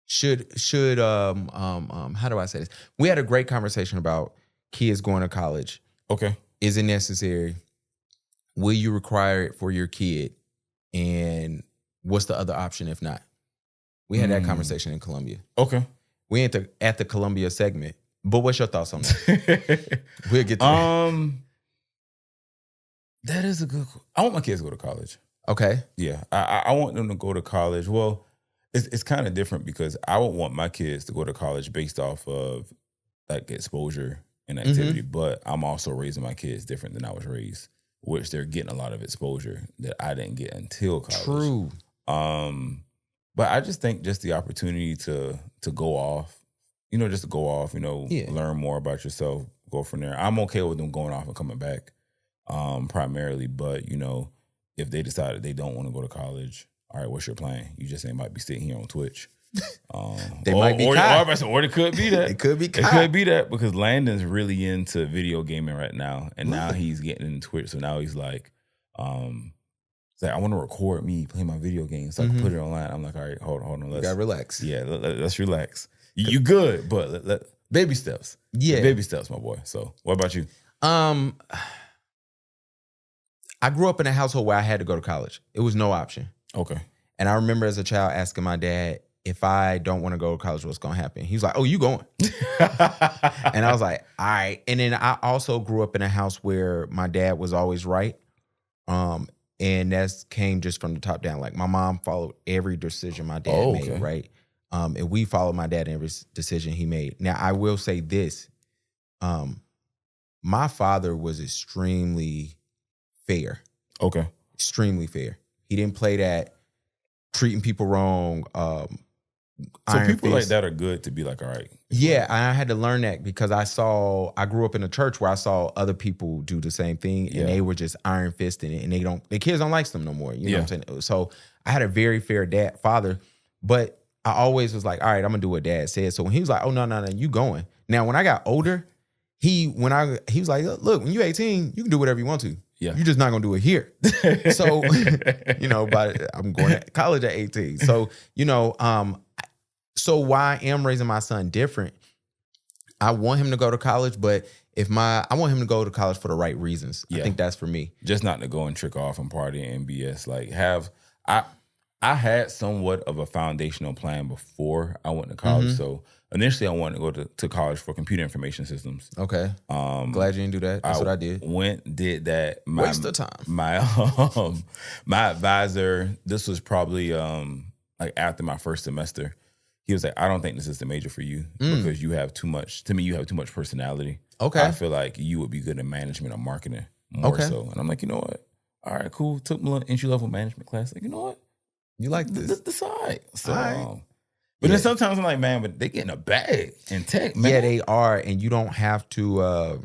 how do I say this? We had a great conversation about kids going to college. Okay. Is it necessary? Will you require it for your kid? And what's the other option if not? We had that conversation in Colombia. Okay. We ain't at the Colombia segment. But what's your thoughts on that? We'll get to that. That is a good. I want my kids to go to college. Okay. Yeah, I want them to go to college. Well, it's kind of different because I would want my kids to go to college based off of like exposure and activity. But I'm also raising my kids different than I was raised, which they're getting a lot of exposure that I didn't get until college. True. But I just think just the opportunity to go off, just to go off, learn more about yourself, go from there. I'm okay with them going off and coming back, primarily. But, if they decided they don't want to go to college, all right, what's your plan? You just might be sitting here on Twitch. They might be or it could be that. It could be It could be that because Landon's really into video gaming right now. And now he's getting into Twitch. So now he's like, I want to record me playing my video games so I can put it online. I'm like, all right, hold on. You gotta relax. Yeah, let's relax. You good, but let baby steps. Yeah. Baby steps, my boy. So what about you? I grew up in a household where I had to go to college. It was no option. Okay. And I remember as a child asking my dad, if I don't want to go to college, what's going to happen? He was like, oh, you going. And I was like, all right. And then I also grew up in a house where my dad was always right. And that came just from the top down. Like my mom followed every decision my dad made, right? And we followed my dad in every decision he made. Now, I will say this. My father was extremely fair. Okay. Extremely fair. He didn't play that treating people wrong. So people like that are good to be like, all right. Yeah, I had to learn that because I grew up in a church where I saw other people do the same thing and they were just iron fisting it and their kids don't like them no more. You know what I'm saying? So I had a very fair father, but I always was like, all right, I'm gonna do what dad said. So when he was like, oh, no, you going. Now, when I got older, he was like, look, when you're 18, you can do whatever you want to. Yeah. You're just not gonna do it here. So, but I'm going to college at 18. So, so why I am raising my son different, I want him to go to college, but I want him to go to college for the right reasons. I think that's for me. Just not to go and trick off and party and BS. Like I had somewhat of a foundational plan before I went to college. So initially I wanted to go to college for computer information systems. Okay. Glad you didn't do that. That's what I did. Did that. Waste of time. My advisor, this was probably like after my first semester. He was like, I don't think this is the major for you because you have too much personality. Okay. I feel like you would be good in management or marketing more so. And I'm like, you know what? All right, cool. Took my entry-level management class. Like, you know what? You like this? Decide. So, right. But then sometimes I'm like, man, but they get in a bag in tech, man. Yeah, they are. And you don't have to.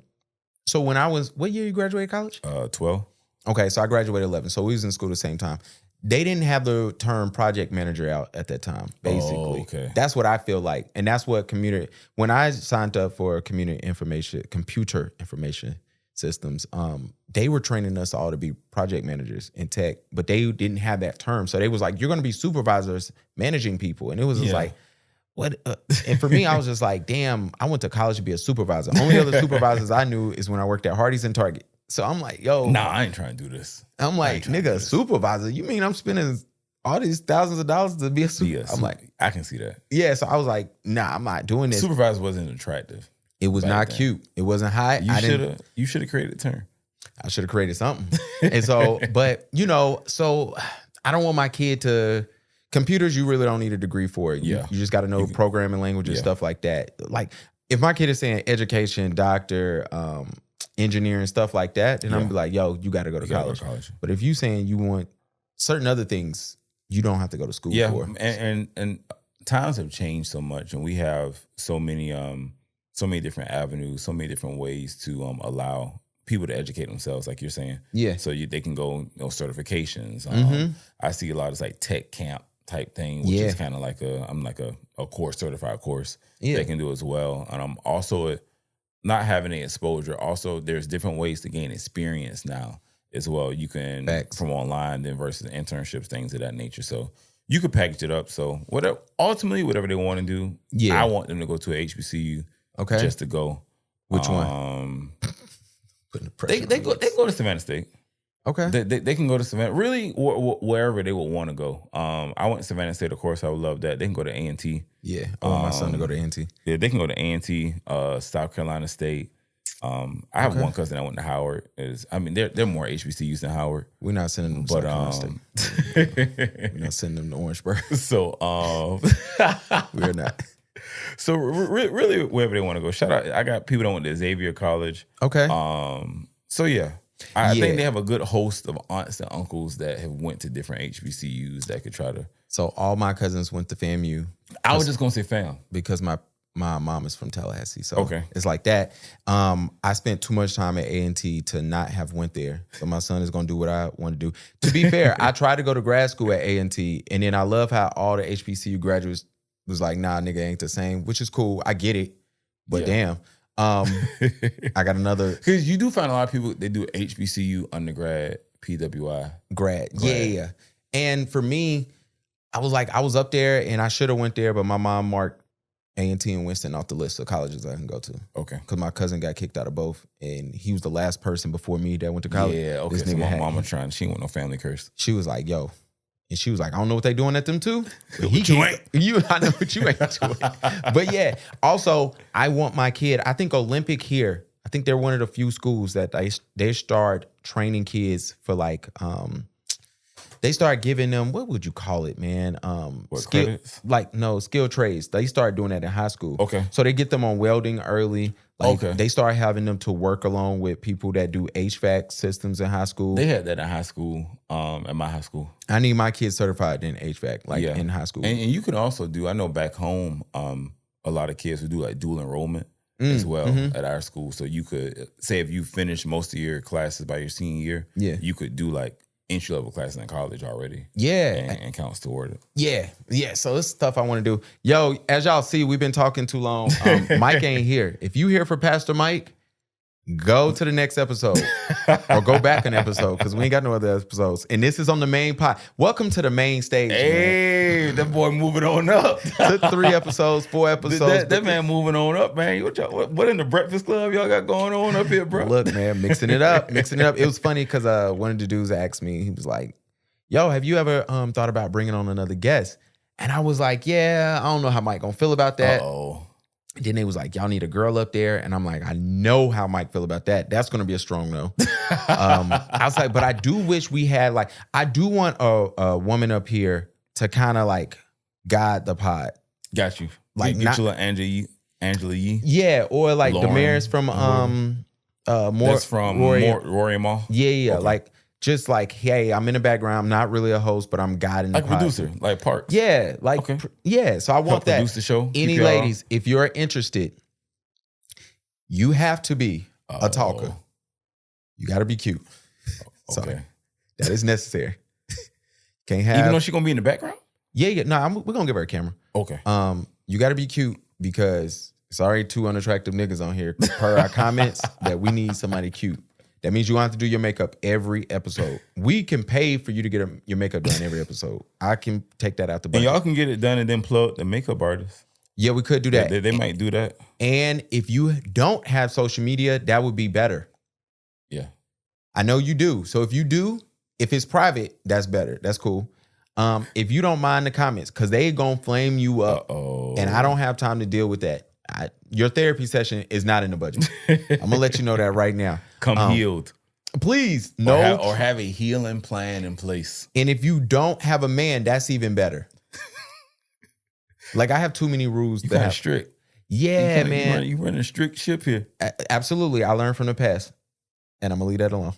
So when what year you graduated college? 12. Okay, so I graduated 11. So we was in school at the same time. They didn't have the term project manager out at that time, basically. Oh, okay. That's what I feel like. And that's what when I signed up for computer information systems, they were training us all to be project managers in tech, but they didn't have that term. So they was like, you're going to be supervisors managing people. And it was just like, what? And for me, I was just like, damn, I went to college to be a supervisor. Only other supervisors I knew is when I worked at Hardee's and Target. So I'm like, yo. Nah, I ain't trying to do this. I'm like, nigga, supervisor? You mean I'm spending all these thousands of dollars to be a supervisor? I'm like, I can see that. Yeah, so I was like, nah, I'm not doing this. Supervisor wasn't attractive. It was not cute. It wasn't hot. You should have created a term. I should have created something. And so, but so I don't want my kid to computers. You really don't need a degree for it. You just got to know programming language and stuff like that. Like if my kid is saying education, doctor, engineering, stuff like that, then I'm gonna be like, yo, you got to go to college. But if you saying you want certain other things, you don't have to go to school for. And times have changed so much, and we have so many different avenues, so many different ways to allow people to educate themselves, like you're saying. Yeah. So they can go certifications. I see a lot of like tech camp type thing, which is kind of like a course certified course they can do as well. And I'm also not having any exposure. Also, there's different ways to gain experience now as well. You can from online then versus internships, things of that nature. So you could package it up. So whatever they want to do. Yeah, I want them to go to a HBCU. Okay, just to go. Which one? Putting the pressure. They go to Savannah State. Okay, they can go to Savannah. Really, wherever they would want to go. I went to Savannah State. Of course, I would love that. They can go to A&T. Yeah, I want my son to go to A&T. Yeah, they can go to A&T. South Carolina State. I have one cousin that went to Howard. They're more HBCUs than Howard. We're not sending them to South Carolina State. We're not sending them to Orangeburg. So we're not. So really, wherever they want to go. Shout out! I got people that went to Xavier College. Okay. So yeah. I think they have a good host of aunts and uncles that have went to different HBCUs that could try to. So all my cousins went to FAMU. I was just gonna say FAM because my mom is from Tallahassee, so it's like that. I spent too much time at A&T to not have went there. So my son is gonna do what I want to do. To be fair, I tried to go to grad school at A&T, and then I love how all the HBCU graduates was like, "Nah, nigga, ain't the same," which is cool. I get it, but damn. I got another because you do find a lot of people they do HBCU undergrad, PWI grad. Yeah. And for me, I was up there and I should have went there, but my mom marked A&T and Winston off the list of colleges I can go to. Okay, because my cousin got kicked out of both, and he was the last person before me that went to college. Yeah, okay. So my mama she ain't want no family curse. She was like, "Yo." And she was like, "I don't know what they doing at them too." But I know what you ain't doing. But yeah, also, I want my kid. I think Olympic here. I think they're one of the few schools that they start training kids for like. They start giving them, what would you call it, man? Credits? Skill trades. They start doing that in high school. Okay. So they get them on welding early. They start having them to work along with people that do HVAC systems in high school. They had that in high school, at my high school. I need my kids certified in HVAC, in high school. And you can also do, I know back home, a lot of kids who do like dual enrollment as well at our school. So you could, say if you finish most of your classes by your senior year, you could do like entry-level classes in college already. Yeah. And counts toward it. Yeah. Yeah. So it's stuff I want to do. Yo, as y'all see, we've been talking too long. Mike ain't here. If you here for Pastor Mike, go to the next episode or go back an episode because we ain't got no other episodes. And this is on the main pod. Welcome to the main stage. Hey, man. That boy moving on up. 3 episodes, 4 episodes. That man moving on up, man. What in the Breakfast Club y'all got going on up here, bro? Look, man, mixing it up. It was funny because one of the dudes asked me, he was like, "Yo, have you ever thought about bringing on another guest?" And I was like, "Yeah, I don't know how Mike gonna feel about that." Uh-oh. Then they was like, "Y'all need a girl up there." And I'm like, "I know how Mike feel about that. That's going to be a strong no." I was like, but I do wish we had I do want a woman up here to kind of like guide the pod. Got you. Like get you Angela Yee. Yeah. Or like Damaris from, That's from Rory and Mal. Yeah. Okay. Like, just like, hey, I'm in the background. I'm not really a host, but I'm guiding the pod. Producer, like Parks. Yeah, yeah. So I want that. Produce the show. Any ladies, if you're interested, you have to be a talker. You got to be cute. Okay, so that is necessary. Can't have. Even though she's gonna be in the background. Yeah. No, we're gonna give her a camera. Okay. You got to be cute because it's already 2 unattractive niggas on here per our comments that we need somebody cute. That means you want to do your makeup every episode. We can pay for you to get your makeup done every episode. I can take that out the budget. And y'all can get it done and then plug the makeup artist. Yeah, we could do that. They might do that. And if you don't have social media, that would be better. Yeah. I know you do. So if you do, if it's private, that's better. That's cool. If you don't mind the comments, because they gonna flame you up. And I don't have time to deal with that. Your therapy session is not in the budget. I'm gonna let you know that right now. Come healed. Please, no. Or have a healing plan in place. And if you don't have a man, that's even better. Like I have too many rules. You kind of strict. Yeah, man. You run a strict ship here. Absolutely. I learned from the past. And I'm gonna leave that alone.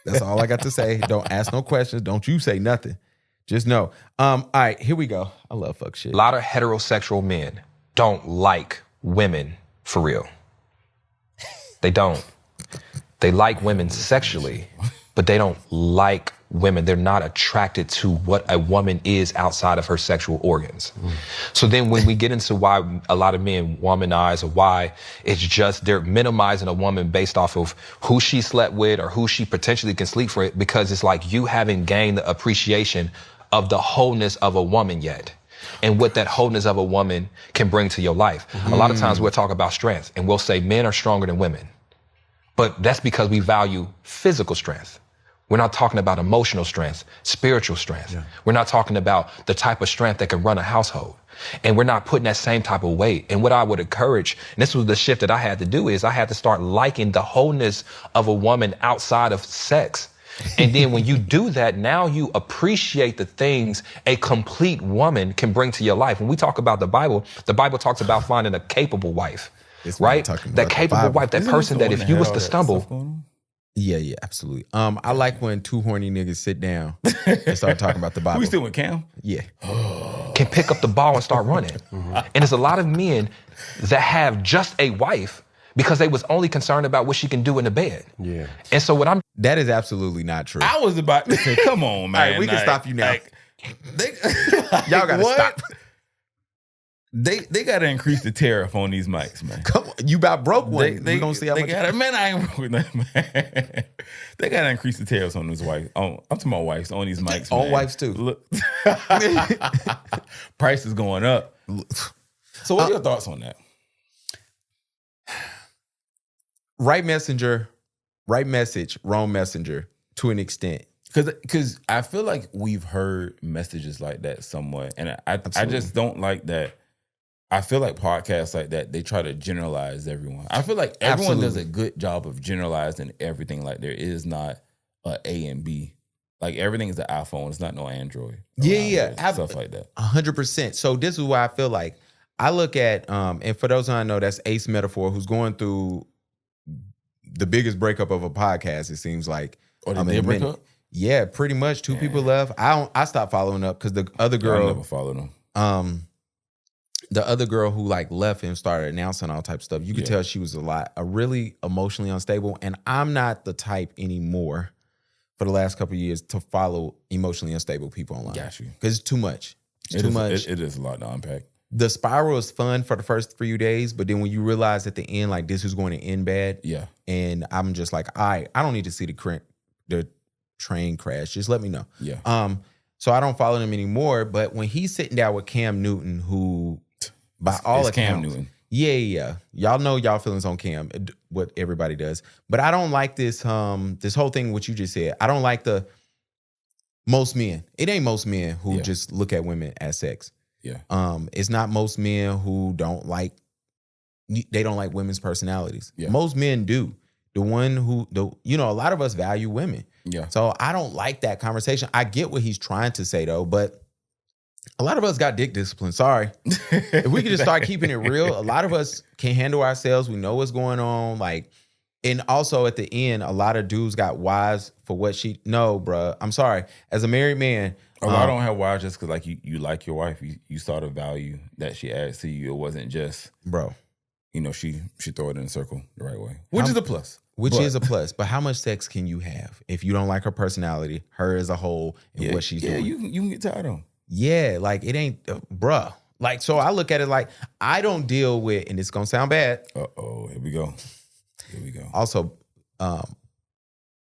That's all I got to say. Don't ask no questions. Don't you say nothing. Just know. All right, here we go. I love fuck shit. A lot of heterosexual men don't like women for real. They don't. They like women sexually, but they don't like women. They're not attracted to what a woman is outside of her sexual organs. So then when we get into why a lot of men womanize or why it's just they're minimizing a woman based off of who she slept with or who she potentially can sleep for, because it's like you haven't gained the appreciation of the wholeness of a woman yet and what that wholeness of a woman can bring to your life. A lot of times we'll talk about strength and we'll say men are stronger than women. But that's because we value physical strength. We're not talking about emotional strength, spiritual strength. Yeah. We're not talking about the type of strength that can run a household. And we're not putting that same type of weight. And what I would encourage, and this was the shift that I had to do, is I had to start liking the wholeness of a woman outside of sex. And then when you do that, now you appreciate the things a complete woman can bring to your life. When we talk about the Bible talks about finding a capable wife, right? That capable wife, that person that if you was to stumble. Yeah, absolutely. I like when two horny niggas sit down and start talking about the Bible. We still with Cam? Yeah. Can pick up the ball and start running. And there's a lot of men that have just a wife because they was only concerned about what she can do in the bed. Yeah. And so that is absolutely not true. I was about to say, come on, man. All right, we can stop you now. Y'all gotta stop. They gotta increase the tariff on these mics, man. Come on, you about broke one. We gonna see how much. Man, I ain't broke with that, man. They gotta increase the tariffs on these wives. I'm talking about wives on these mics. On wives too. Look, price is going up. So, what are your thoughts on that? Right messenger, right message, wrong messenger to an extent. Because I feel like we've heard messages like that somewhat, and I just don't like that. I feel like podcasts like that, they try to generalize everyone. I feel like everyone does a good job of generalizing everything. Like there is not A and B. Like everything is an iPhone. It's not no Android. Yeah. Stuff like that. 100%. So this is why I feel like I look at, and for those who I know, that's Ace Metaphor, who's going through the biggest breakup of a podcast, it seems like. Oh, did they break up? Yeah, pretty much. Two people left. I stopped following up because the other girl. I never followed them. The other girl who like left and started announcing all types of stuff, you could tell she was a really emotionally unstable. And I'm not the type anymore for the last couple of years to follow emotionally unstable people online. Got you. Because it's too much. It's too much. It is a lot to unpack. The spiral is fun for the first few days, but then when you realize at the end, like this is going to end bad. Yeah. And I'm just like, I don't need to see the train crash. Just let me know. Yeah. So I don't follow them anymore. But when he's sitting down with Cam Newton, who by all accounts, Cam Newton. Yeah. Y'all know y'all feelings on Cam, what everybody does. But I don't like this this whole thing, what you just said. I don't like the most men. It ain't most men who just look at women as sex. Yeah. It's not most men who don't like women's personalities. Yeah. Most men do. A lot of us value women. Yeah. So I don't like that conversation. I get what he's trying to say though, but a lot of us got dick discipline. Sorry. If we could just start keeping it real, a lot of us can handle ourselves. We know what's going on. Like, and also at the end, a lot of dudes got wives for what no, bruh. I'm sorry. As a married man. I don't have wives just because like you like your wife. You saw the value that she adds to you. It wasn't just, bro. She throw it in a circle the right way, which is a plus. Is a plus. But how much sex can you have if you don't like her personality, her as a whole, and what she's doing? Yeah, you can get tired of them. Yeah, like it ain't, bruh. Like, so I look at it like I don't deal with, and it's gonna sound bad. Uh-oh, here we go. Also,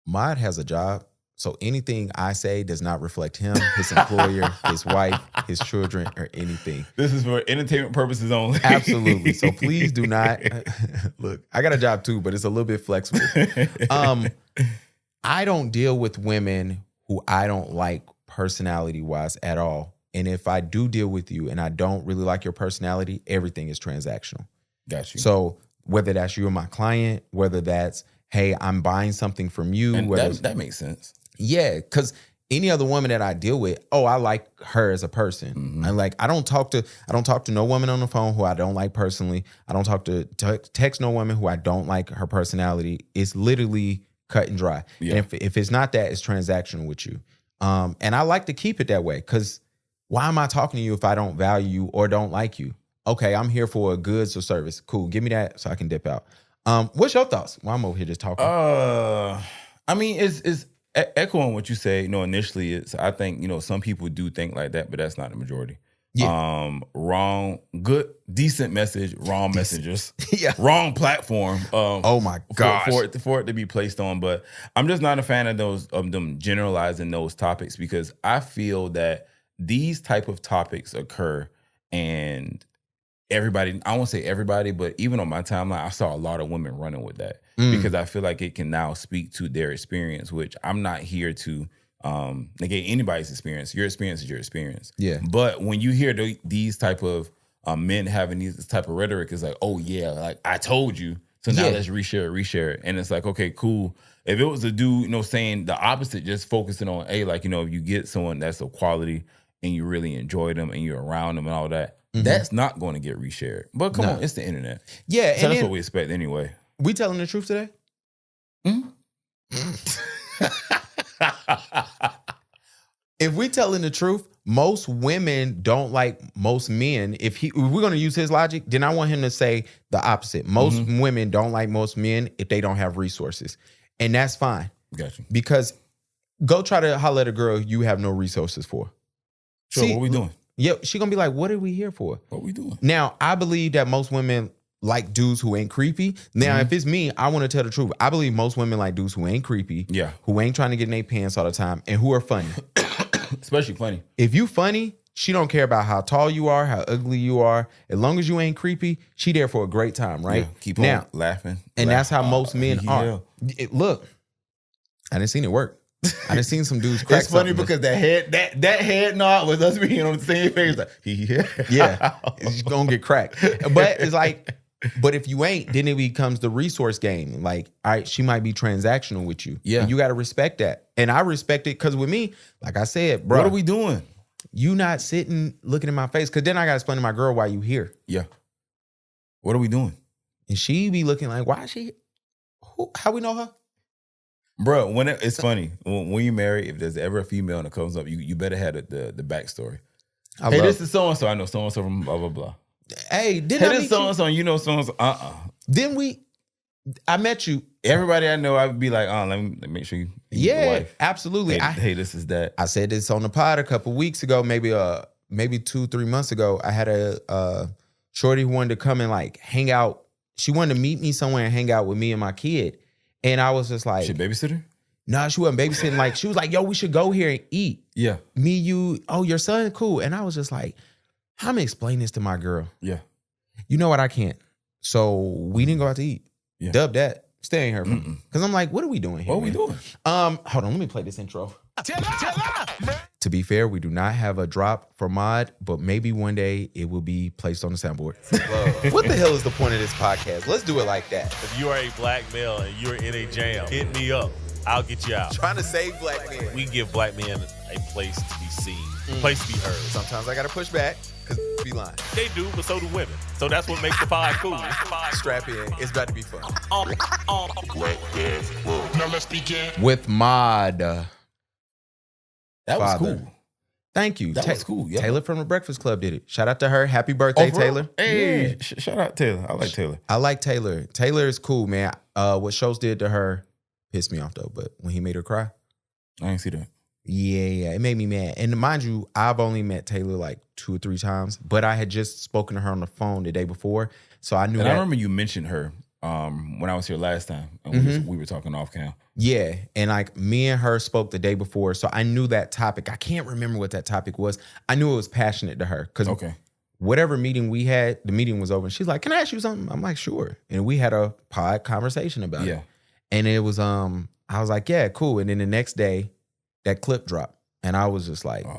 Mod has a job, so anything I say does not reflect him, his employer, his wife, his children, or anything. This is for entertainment purposes only. Absolutely. So please do not look. I got a job too, but it's a little bit flexible. I don't deal with women who I don't like personality-wise at all. And if I do deal with you and I don't really like your personality, everything is transactional. Got you. So whether that's you or my client, whether that's, hey, I'm buying something from you. And that makes sense. Yeah, because any other woman that I deal with, I like her as a person. Mm-hmm. And like I don't talk to no woman on the phone who I don't like personally. I don't talk to text no woman who I don't like her personality. It's literally cut and dry. Yeah. And if it's not that, it's transactional with you. And I like to keep it that way because why am I talking to you if I don't value you or don't like you? Okay, I'm here for a goods or service. Cool, give me that so I can dip out. What's your thoughts? Well, I'm over here just talking. I mean, it's echoing what you say. Initially, I think some people do think like that, but that's not the majority. Yeah. Wrong, good, decent message, wrong messengers. Yeah. Wrong platform. Oh my gosh. For it to be placed on. But I'm just not a fan of them generalizing those topics because I feel that these type of topics occur, and everybody, I won't say everybody, but even on my timeline, I saw a lot of women running with that because I feel like it can now speak to their experience, which I'm not here to negate anybody's experience. Your experience is your experience. Yeah. But when you hear these type of men having this type of rhetoric, it's like, oh yeah, like I told you. So now let's reshare it. And it's like, okay, cool. If it was a dude, you know, saying the opposite, just focusing on, hey, like, you know, if you get someone that's of quality and you really enjoy them and you're around them and all that, that's not going to get reshared. But come on, it's the internet. Yeah. So that's what we expect anyway. We telling the truth today? If we telling the truth, most women don't like most men. If we're going to use his logic, then I want him to say the opposite. Most women don't like most men if they don't have resources. And that's fine. Gotcha. Because go try to holler at a girl you have no resources for. So what are we doing? Yeah, she going to be like, what are we here for? What are we doing? Now, I believe that most women like dudes who ain't creepy. Now, if it's me, I want to tell the truth. I believe most women like dudes who ain't creepy. Yeah. Who ain't trying to get in their pants all the time and who are funny. Especially funny. If you funny, she don't care about how tall you are, how ugly you are. As long as you ain't creepy, she there for a great time, right? Yeah, keep on laughing. And that's how most men are. Look, I done seen it work. I done seen some dudes crack. It's funny because that head nod was us being on the same page. Like, yeah, it's gonna get cracked. But it's like, but if you ain't, then it becomes the resource game. Like, all right, she might be transactional with you. Yeah. And you got to respect that. And I respect it because with me, like I said, bro. What are we doing? You not sitting looking in my face. Because then I got to explain to my girl why you here. Yeah. What are we doing? And she be looking like, why is she? How we know her? Bro, it's funny. When you marry, if there's ever a female that comes up, you better have the backstory. This is so-and-so. I know so-and-so from blah, blah, blah. Hey, this is so-and-so, you know so-and-so. Then I met you. Everybody I know, I would be like, let me make sure you your wife. Absolutely. Hey, this is that. I said this on the pod a couple weeks ago, maybe 2-3 months ago. I had a shorty who wanted to come and like hang out. She wanted to meet me somewhere and hang out with me and my kid. And I was just like, she babysitter? No, she wasn't babysitting. Like, she was like, yo, we should go here and eat. Yeah. Me, you, your son, cool. And I was just like, how am I explain this to my girl? Yeah. You know what? I can't. So we didn't go out to eat. Yeah. Dub that. Stay in here. Because I'm like, what are we doing here? What are we doing? Hold on, let me play this intro. To be fair, we do not have a drop for Mod, but maybe one day it will be placed on the soundboard. What the hell is the point of this podcast? Let's do it like that. If you are a black male and you're in a jam, hit me up. I'll get you out. Trying to save black men. We give black men a place to be seen, a place to be heard. Sometimes I got to push back because be lying. They do, but so do women. So that's what makes the pod cool. Strap in. It's about to be fun. Now let's begin. With Mod. That was cool. Thank you. That was cool. Yeah. Taylor from the Breakfast Club did it. Shout out to her. Happy birthday, Taylor. Hey, shout out Taylor. I like Taylor. I like Taylor. Taylor is cool, man. What Schultz did to her pissed me off though. But when he made her cry, I didn't see that. Yeah, it made me mad. And mind you, I've only met Taylor like 2 or 3 times, but I had just spoken to her on the phone the day before, so I knew. And I remember you mentioned her when I was here last time, and we were talking off cam. Yeah, and like me and her spoke the day before, so I knew that topic. I can't remember what that topic was. I knew it was passionate to her because whatever meeting we had, the meeting was over. And she's like, "Can I ask you something?" I'm like, "Sure." And we had a pod conversation about it. And it was I was like, "Yeah, cool." And then the next day, that clip dropped, and I was just like, and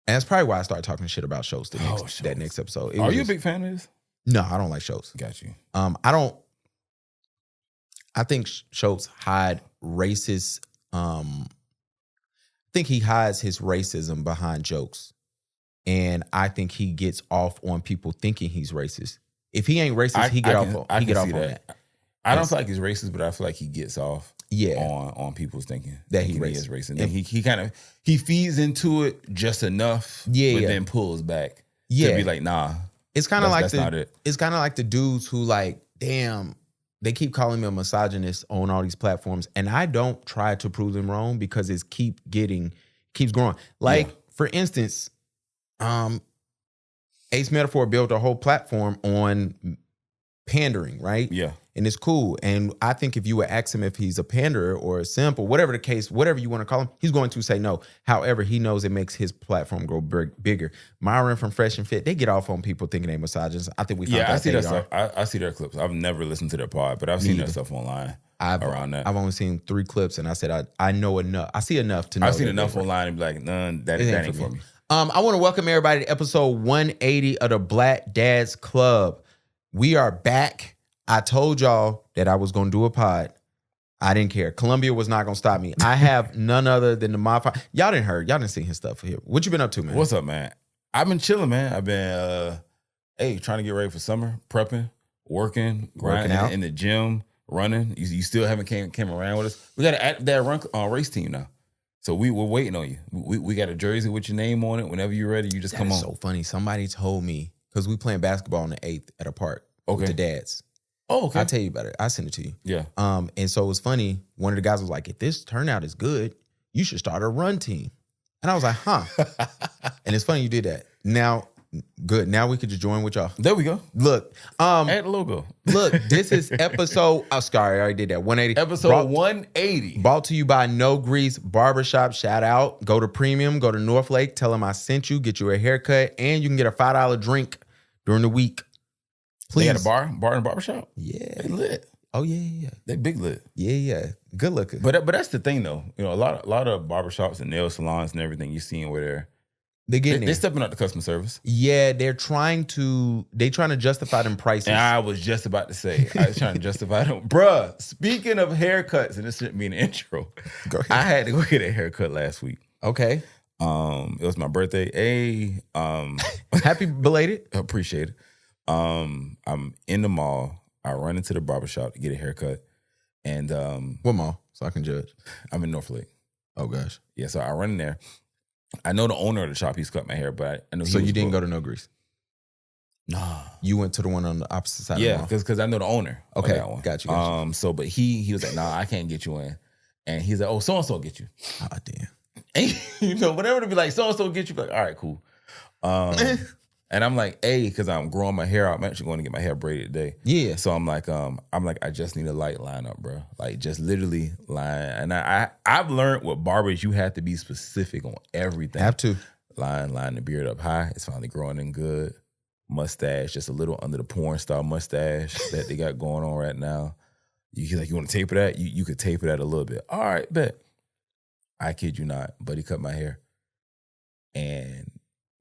that's probably why I started talking shit about shows that next episode. Are you a big fan of this? No, I don't like shows. Got you. I think Schultz hide racist. I think he hides his racism behind jokes, and I think he gets off on people thinking he's racist. If he ain't racist, he get off on that. I don't feel like he's racist, but I feel like he gets off. On people's thinking that he is racist. And then he feeds into it just enough, but then pulls back. To be like, nah. It's kind of like not it. It's kind of like the dudes who like, damn, they keep calling me a misogynist on all these platforms, and I don't try to prove them wrong because it keeps growing. Like for instance, Ace Metaphor built a whole platform on pandering, right? Yeah. And it's cool. And I think if you would ask him if he's a panderer or a simp or whatever the case, whatever you want to call him, he's going to say no. However, he knows it makes his platform grow bigger. Myron from Fresh and Fit, they get off on people thinking they misogynists. I think we found out I see that are. stuff. I see their clips. I've never listened to their pod, but I've seen their stuff online around that. I've only seen 3 clips, and I said I know enough. I see enough to know. I've seen enough online and be like, none, that ain't for me. I want to welcome everybody to episode 180 of the Black Dads Club. We are back. I told y'all that I was going to do a pod. I didn't care. Colombia was not going to stop me. I have none other than the modified. Y'all didn't see his stuff here. What you been up to, man? What's up, man? I've been chilling, man. I've been, trying to get ready for summer, prepping, working out in the gym, running. You still haven't came around with us. We got that race team now. So we're waiting on you. We got a jersey with your name on it. Whenever you're ready, you just come on. That's so funny. Somebody told me, because we playing basketball on the 8th at a park with the dads. Oh, okay. I'll tell you about it. I'll send it to you. Yeah. And so it was funny. One of the guys was like, if this turnout is good, you should start a run team. And I was like, huh. And it's funny you did that. Now, good. Now we could just join with y'all. There we go. Look. Add the logo. Look, this is episode, sorry, I already did that. 180. Episode 180. Brought to you by No Grease Barbershop. Shout out. Go to Premium. Go to Northlake. Tell them I sent you. Get you a haircut. And you can get a $5 drink during the week. Please. They got a bar and barbershop? Yeah. They lit. Oh, yeah. They big lit. Yeah. Good looking. But that's the thing, though. You know, a lot of barbershops and nail salons and everything you seeing where they're stepping up the customer service. Yeah, they're trying to justify them prices. And I was just about to say, I was trying to justify them. Bruh, speaking of haircuts, and this shouldn't be an intro. Go ahead. I had to go get a haircut last week. Okay. It was my birthday. Happy belated. Appreciate it. I'm in the mall. I run into the barbershop to get a haircut. And what mall? So I can judge. I'm in Northlake. Oh gosh. Yeah, so I run in there. I know the owner of the shop, he's cut my hair, but I know So you didn't go to No Grease? Nah. You went to the one on the opposite side of the mall? Yeah, because I know the owner. Okay, that one. Got you. So but he was like, nah, I can't get you in. And he's like, oh, so-and-so will get you. Oh, damn. And, whatever to be like, so-and-so will get you. Like, all right, cool. And I'm like, because I'm growing my hair out. I'm actually going to get my hair braided today. Yeah. So I'm like, I just need a light line up, bro. Like, just literally line. And I've learned with barbers, you have to be specific on everything. Have to. Line the beard up high. It's finally growing in good. Mustache, just a little under the porn star mustache that they got going on right now. You want to taper that? You could taper that a little bit. All right, bet. I kid you not. Buddy cut my hair. And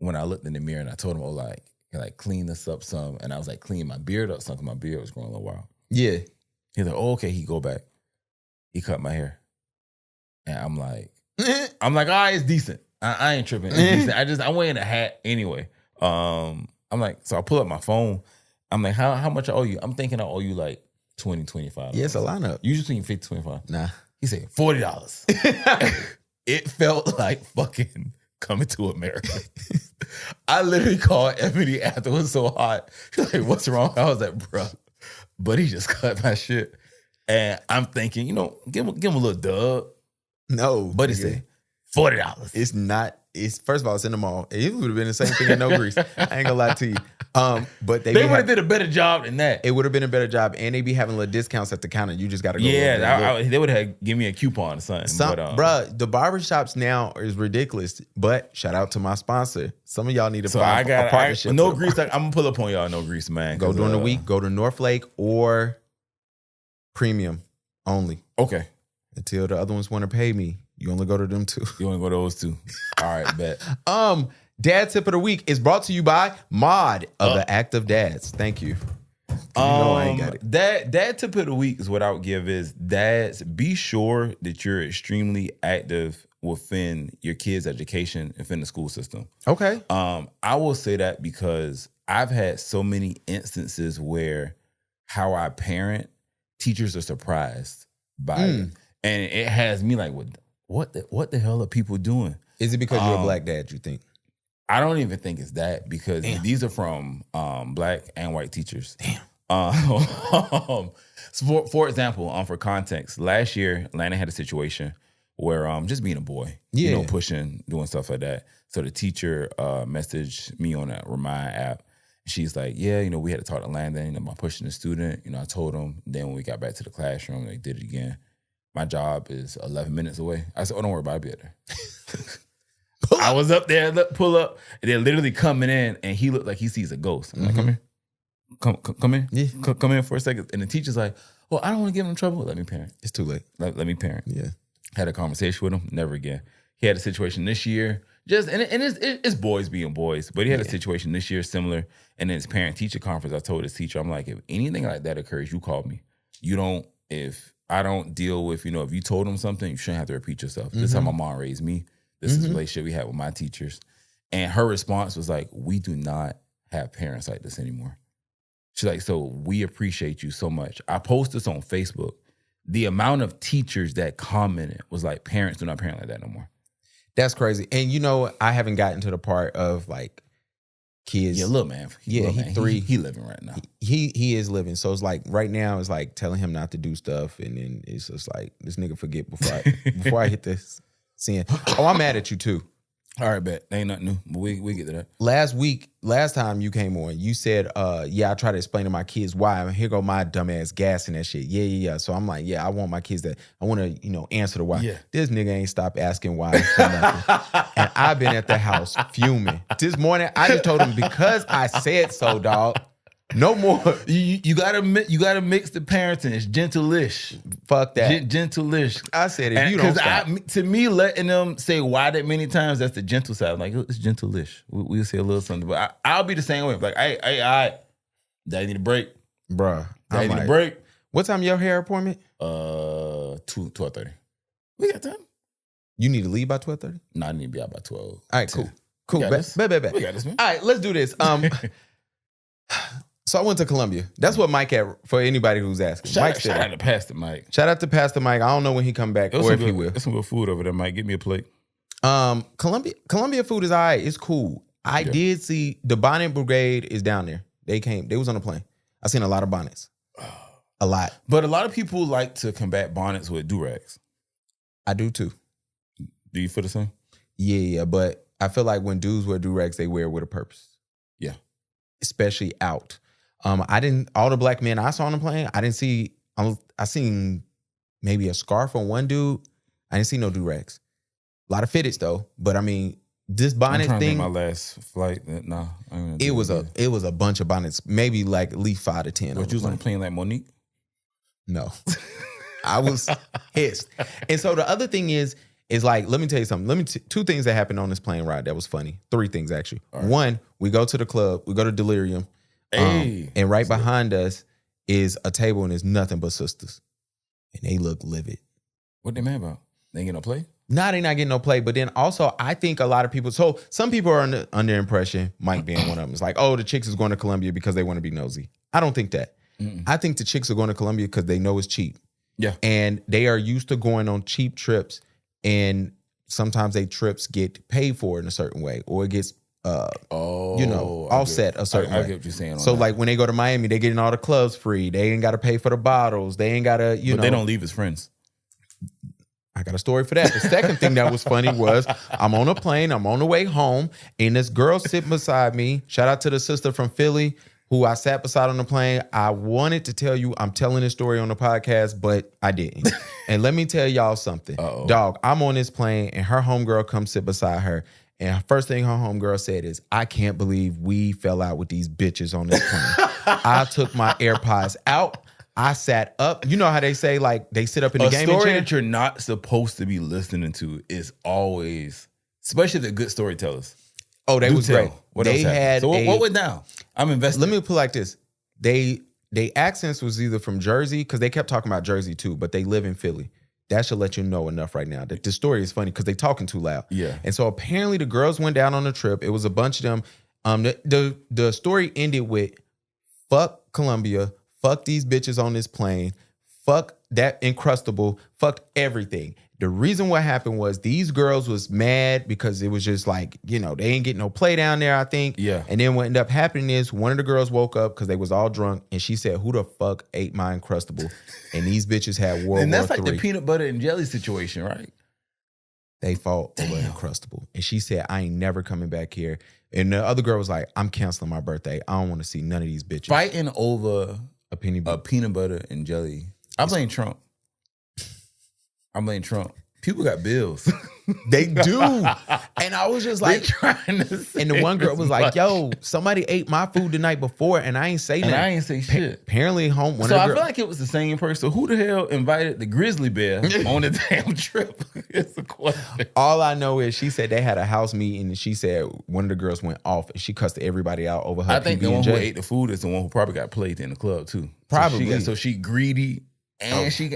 when I looked in the mirror and I told him, like clean this up some. And I was like, clean my beard up some because my beard was growing a little wild. Yeah. He's like, oh, okay. He go back. He cut my hair. And I'm like, all right, it's decent. I ain't tripping. It's decent. I'm wearing a hat anyway. I'm like, so I pull up my phone. I'm like, how much I owe you? I'm thinking I owe you like $20, $25. Yeah, it's a lineup. Usually between $50, $25. Nah. He said $40. It felt like fucking Coming to America. I literally called Ebony after it was so hot. She's like, what's wrong? I was like, bro, but he just cut my shit. And I'm thinking, give him a little dub. No. But he said $40. It's not. It's first of all, it's in the mall. It would have been the same thing in No Grease. I ain't gonna lie to you. But they would have did a better job than that. It would have been a better job, and they be having little discounts at the counter. You just got to go. Yeah, they would have given me a coupon or something. Bruh, the barbershops now is ridiculous. But shout out to my sponsor. Some of y'all need to buy a partnership. No Grease. I'm gonna pull up on y'all. No Grease, man. Go during the week. Go to Northlake or Premium only. Okay. Until the other ones want to pay me. You only go to them two. You only go to those two. All right, bet. Dad Tip of the Week is brought to you by Mod of the Active Dads. Thank you. I ain't got it. Dad Tip of the Week is what I would give is, dads, be sure that you're extremely active within your kids' education and within the school system. Okay. I will say that because I've had so many instances where how I parent, teachers are surprised by it. And it has me like, what the hell are people doing? Is it because you're a black dad, you think? I don't even think it's that, because these are from black and white teachers. Damn. So for example, for context, last year, Atlanta had a situation where just being a boy, pushing, doing stuff like that. So the teacher messaged me on a Remind app, She's like, yeah, we had to talk to Landon about pushing the student. I told him. Then when we got back to the classroom, they did it again. My job is 11 minutes away. I said, oh, don't worry about it. I'll be up there. I was up there, pull up, and they're literally coming in, and he looked like he sees a ghost. I'm like, come here. Come in. Yeah. Come in for a second. And the teacher's like, well, I don't want to get him in trouble. Let me parent. It's too late. Let me parent. Yeah. Had a conversation with him. Never again. He had a situation this year. It's boys being boys, but he had a situation this year similar. And in his parent-teacher conference, I told his teacher, I'm like, if anything like that occurs, you call me. If I don't deal with, if you told them something, you shouldn't have to repeat yourself. This is how my mom raised me. This is the relationship we had with my teachers. And her response was like, we do not have parents like this anymore. She's like, so we appreciate you so much. I posted this on Facebook. The amount of teachers that commented was like, parents do not parent like that no more. That's crazy. And I haven't gotten to the part of like kids. Yeah, little man. He's 3. He living right now. He is living. So it's like right now it's like telling him not to do stuff, and then it's just like this nigga forget before I hit this scene. Oh, I'm mad at you too. All right, bet. Ain't nothing new, but we get to that. Last time you came on, you said, I try to explain to my kids why. And here go my dumbass gassing that shit. Yeah. So I'm like, I want my kids I want to, answer the why. Yeah. This nigga ain't stopped asking why. And I've been at the house fuming. This morning, I just told him because I said so, dog. No more. You gotta mix the parenting. It's gentle-ish. Fuck that. Gentle-ish. I said if you don't stop. To me, letting them say why that many times, that's the gentle side. I'm like, it's gentle-ish. We'll say a little something. But I'll be the same way. Like, hey, Daddy need a break. Bruh. Daddy need a break. What time your hair appointment? 12:30. We got time. You need to leave by 12:30? No, I need to be out by 12. All right, cool. Bet. We got this, man. All right, let's do this. So I went to Colombia. That's what Mike had, for anybody who's asking. Shout out to Pastor Mike. Shout out to Pastor Mike. I don't know when he come back or if he will. There's some good food over there, Mike. Give me a plate. Colombia food is all right. It's cool. I did see the Bonnet Brigade is down there. They was on the plane. I seen a lot of bonnets. A lot. But a lot of people like to combat bonnets with do-rags. I do too. Do you feel the same? Yeah. But I feel like when dudes wear do-rags, they wear it with a purpose. Yeah. Especially out. All the black men I saw on the plane, I seen maybe a scarf on one dude. I didn't see no do-rags. A lot of fitteds though. But I mean, this bonnet thing. My last flight, no. It was a bunch of bonnets, maybe like at least 5 to 10. But you was on the plane like Monique? No. I was pissed. And so the other thing is like, let me tell you something. 2 things that happened on this plane ride that was funny. 3 things actually. Right. 1, we go to the club, we go to Delirium. And right behind us is a table and there's nothing but sisters. And they look livid. What they mad about? They ain't get no play? Nah, they not getting no play. But then also, I think a lot of people, so some people are under impression, Mike being one of them. It's like, oh, the chicks is going to Colombia because they want to be nosy. I don't think that. I think the chicks are going to Colombia because they know it's cheap. Yeah. And they are used to going on cheap trips, and sometimes they trips get paid for in a certain way, or it gets offset a certain way. I get what you're saying. So like when they go to Miami, they getting all the clubs free. They ain't got to pay for the bottles. They ain't got to, But they don't leave as friends. I got a story for that. The second thing that was funny was I'm on a plane, I'm on the way home, and this girl sitting beside me. Shout out to the sister from Philly who I sat beside on the plane. I wanted to tell you I'm telling this story on the podcast, but I didn't. And let me tell y'all something. Dog, I'm on this plane and her homegirl comes sit beside her. And first thing her homegirl said is, I can't believe we fell out with these bitches on this plane. I took my AirPods out. I sat up. You know how they say, like, they sit up in the gaming chair? A story that you're not supposed to be listening to is always, especially the good storytellers. Oh, they was great. What else happened? So what went down? I'm invested. Let me put it like this. They accents was either from Jersey, because they kept talking about Jersey too, but they live in Philly. That should let you know enough right now that the story is funny because they talking too loud. Yeah. And so apparently the girls went down on the trip. It was a bunch of them. The story ended with, fuck Colombia, fuck these bitches on this plane, fuck that Encrustable, fuck everything. The reason what happened was these girls was mad because it was just like, they ain't getting no play down there, I think. Yeah. And then what ended up happening is one of the girls woke up because they was all drunk, and she said, who the fuck ate my Encrustable? And these bitches had World War III. And that's like the peanut butter and jelly situation, right? They fought over Encrustable. And she said, I ain't never coming back here. And the other girl was like, I'm canceling my birthday. I don't want to see none of these bitches. Fighting over a peanut butter and jelly. I blame Trump. People got bills. They do. And I was just like, trying to say and the one girl was like, yo, somebody ate my food the night before and I ain't say nothing. And I ain't say shit. Apparently home. So I feel like it was the same person. Who the hell invited the grizzly bear on the damn trip? It's a question. All I know is she said they had a house meeting and she said one of the girls went off and she cussed everybody out over her. I think the one who ate the food is the one who probably got played in the club too. Probably. So she greedy and she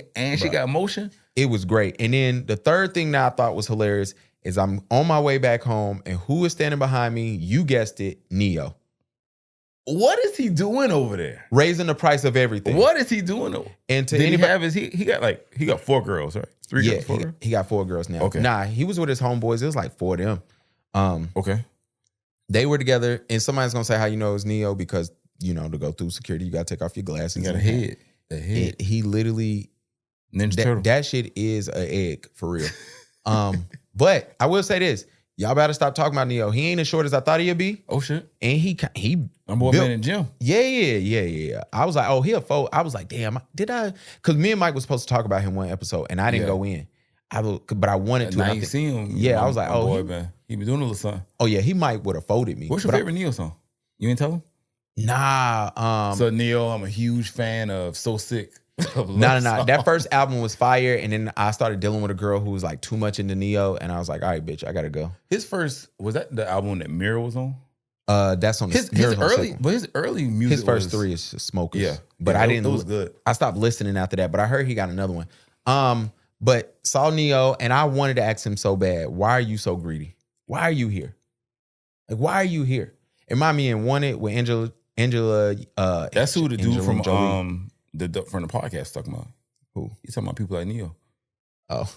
got motion. It was great. And then the third thing that I thought was hilarious is I'm on my way back home and who is standing behind me? You guessed it, Neo. What is he doing over there? Raising the price of everything. What is he doing over? And to Did anybody, he have his he got 4 girls, right? 3 girls, 4 girls? He got 4 girls now. Okay. Nah, he was with his homeboys. It was like 4 of them. Okay. They were together, and somebody's gonna say how you know it's Neo because to go through security, you gotta take off your glasses. You got a head. A head. He literally Ninja Turtle. That shit is an egg for real. But I will say this: y'all better stop talking about Neo. He ain't as short as I thought he'd be. Oh shit! And he I'm more man in the gym. Yeah. I was like, oh, he'll fold. I was like, damn, did I? Because me and Mike was supposed to talk about him one episode, and I didn't go in. But I wanted to. Now you see him. Yeah, I was like, oh, boy, man, he been doing a little something. Oh yeah, he might would have folded me. What's your favorite Neo song? You ain't tell him? Nah. So Neo, I'm a huge fan of So Sick. No. That first album was fire, and then I started dealing with a girl who was like too much into Neo, and I was like, all right, bitch, I gotta go. His first was that the album that Mirror was on? That's on his early, but his early music. His first 3 is Smokers. Yeah, but I didn't. It was good. I stopped listening after that, but I heard he got another one. But saw Neo, and I wanted to ask him so bad, why are you so greedy? Why are you here? Like, why are you here? It reminded me in Wanted with Angela. That's who the dude from Jolie. From the podcast talking about. Who? He's talking about people like Neo. Oh.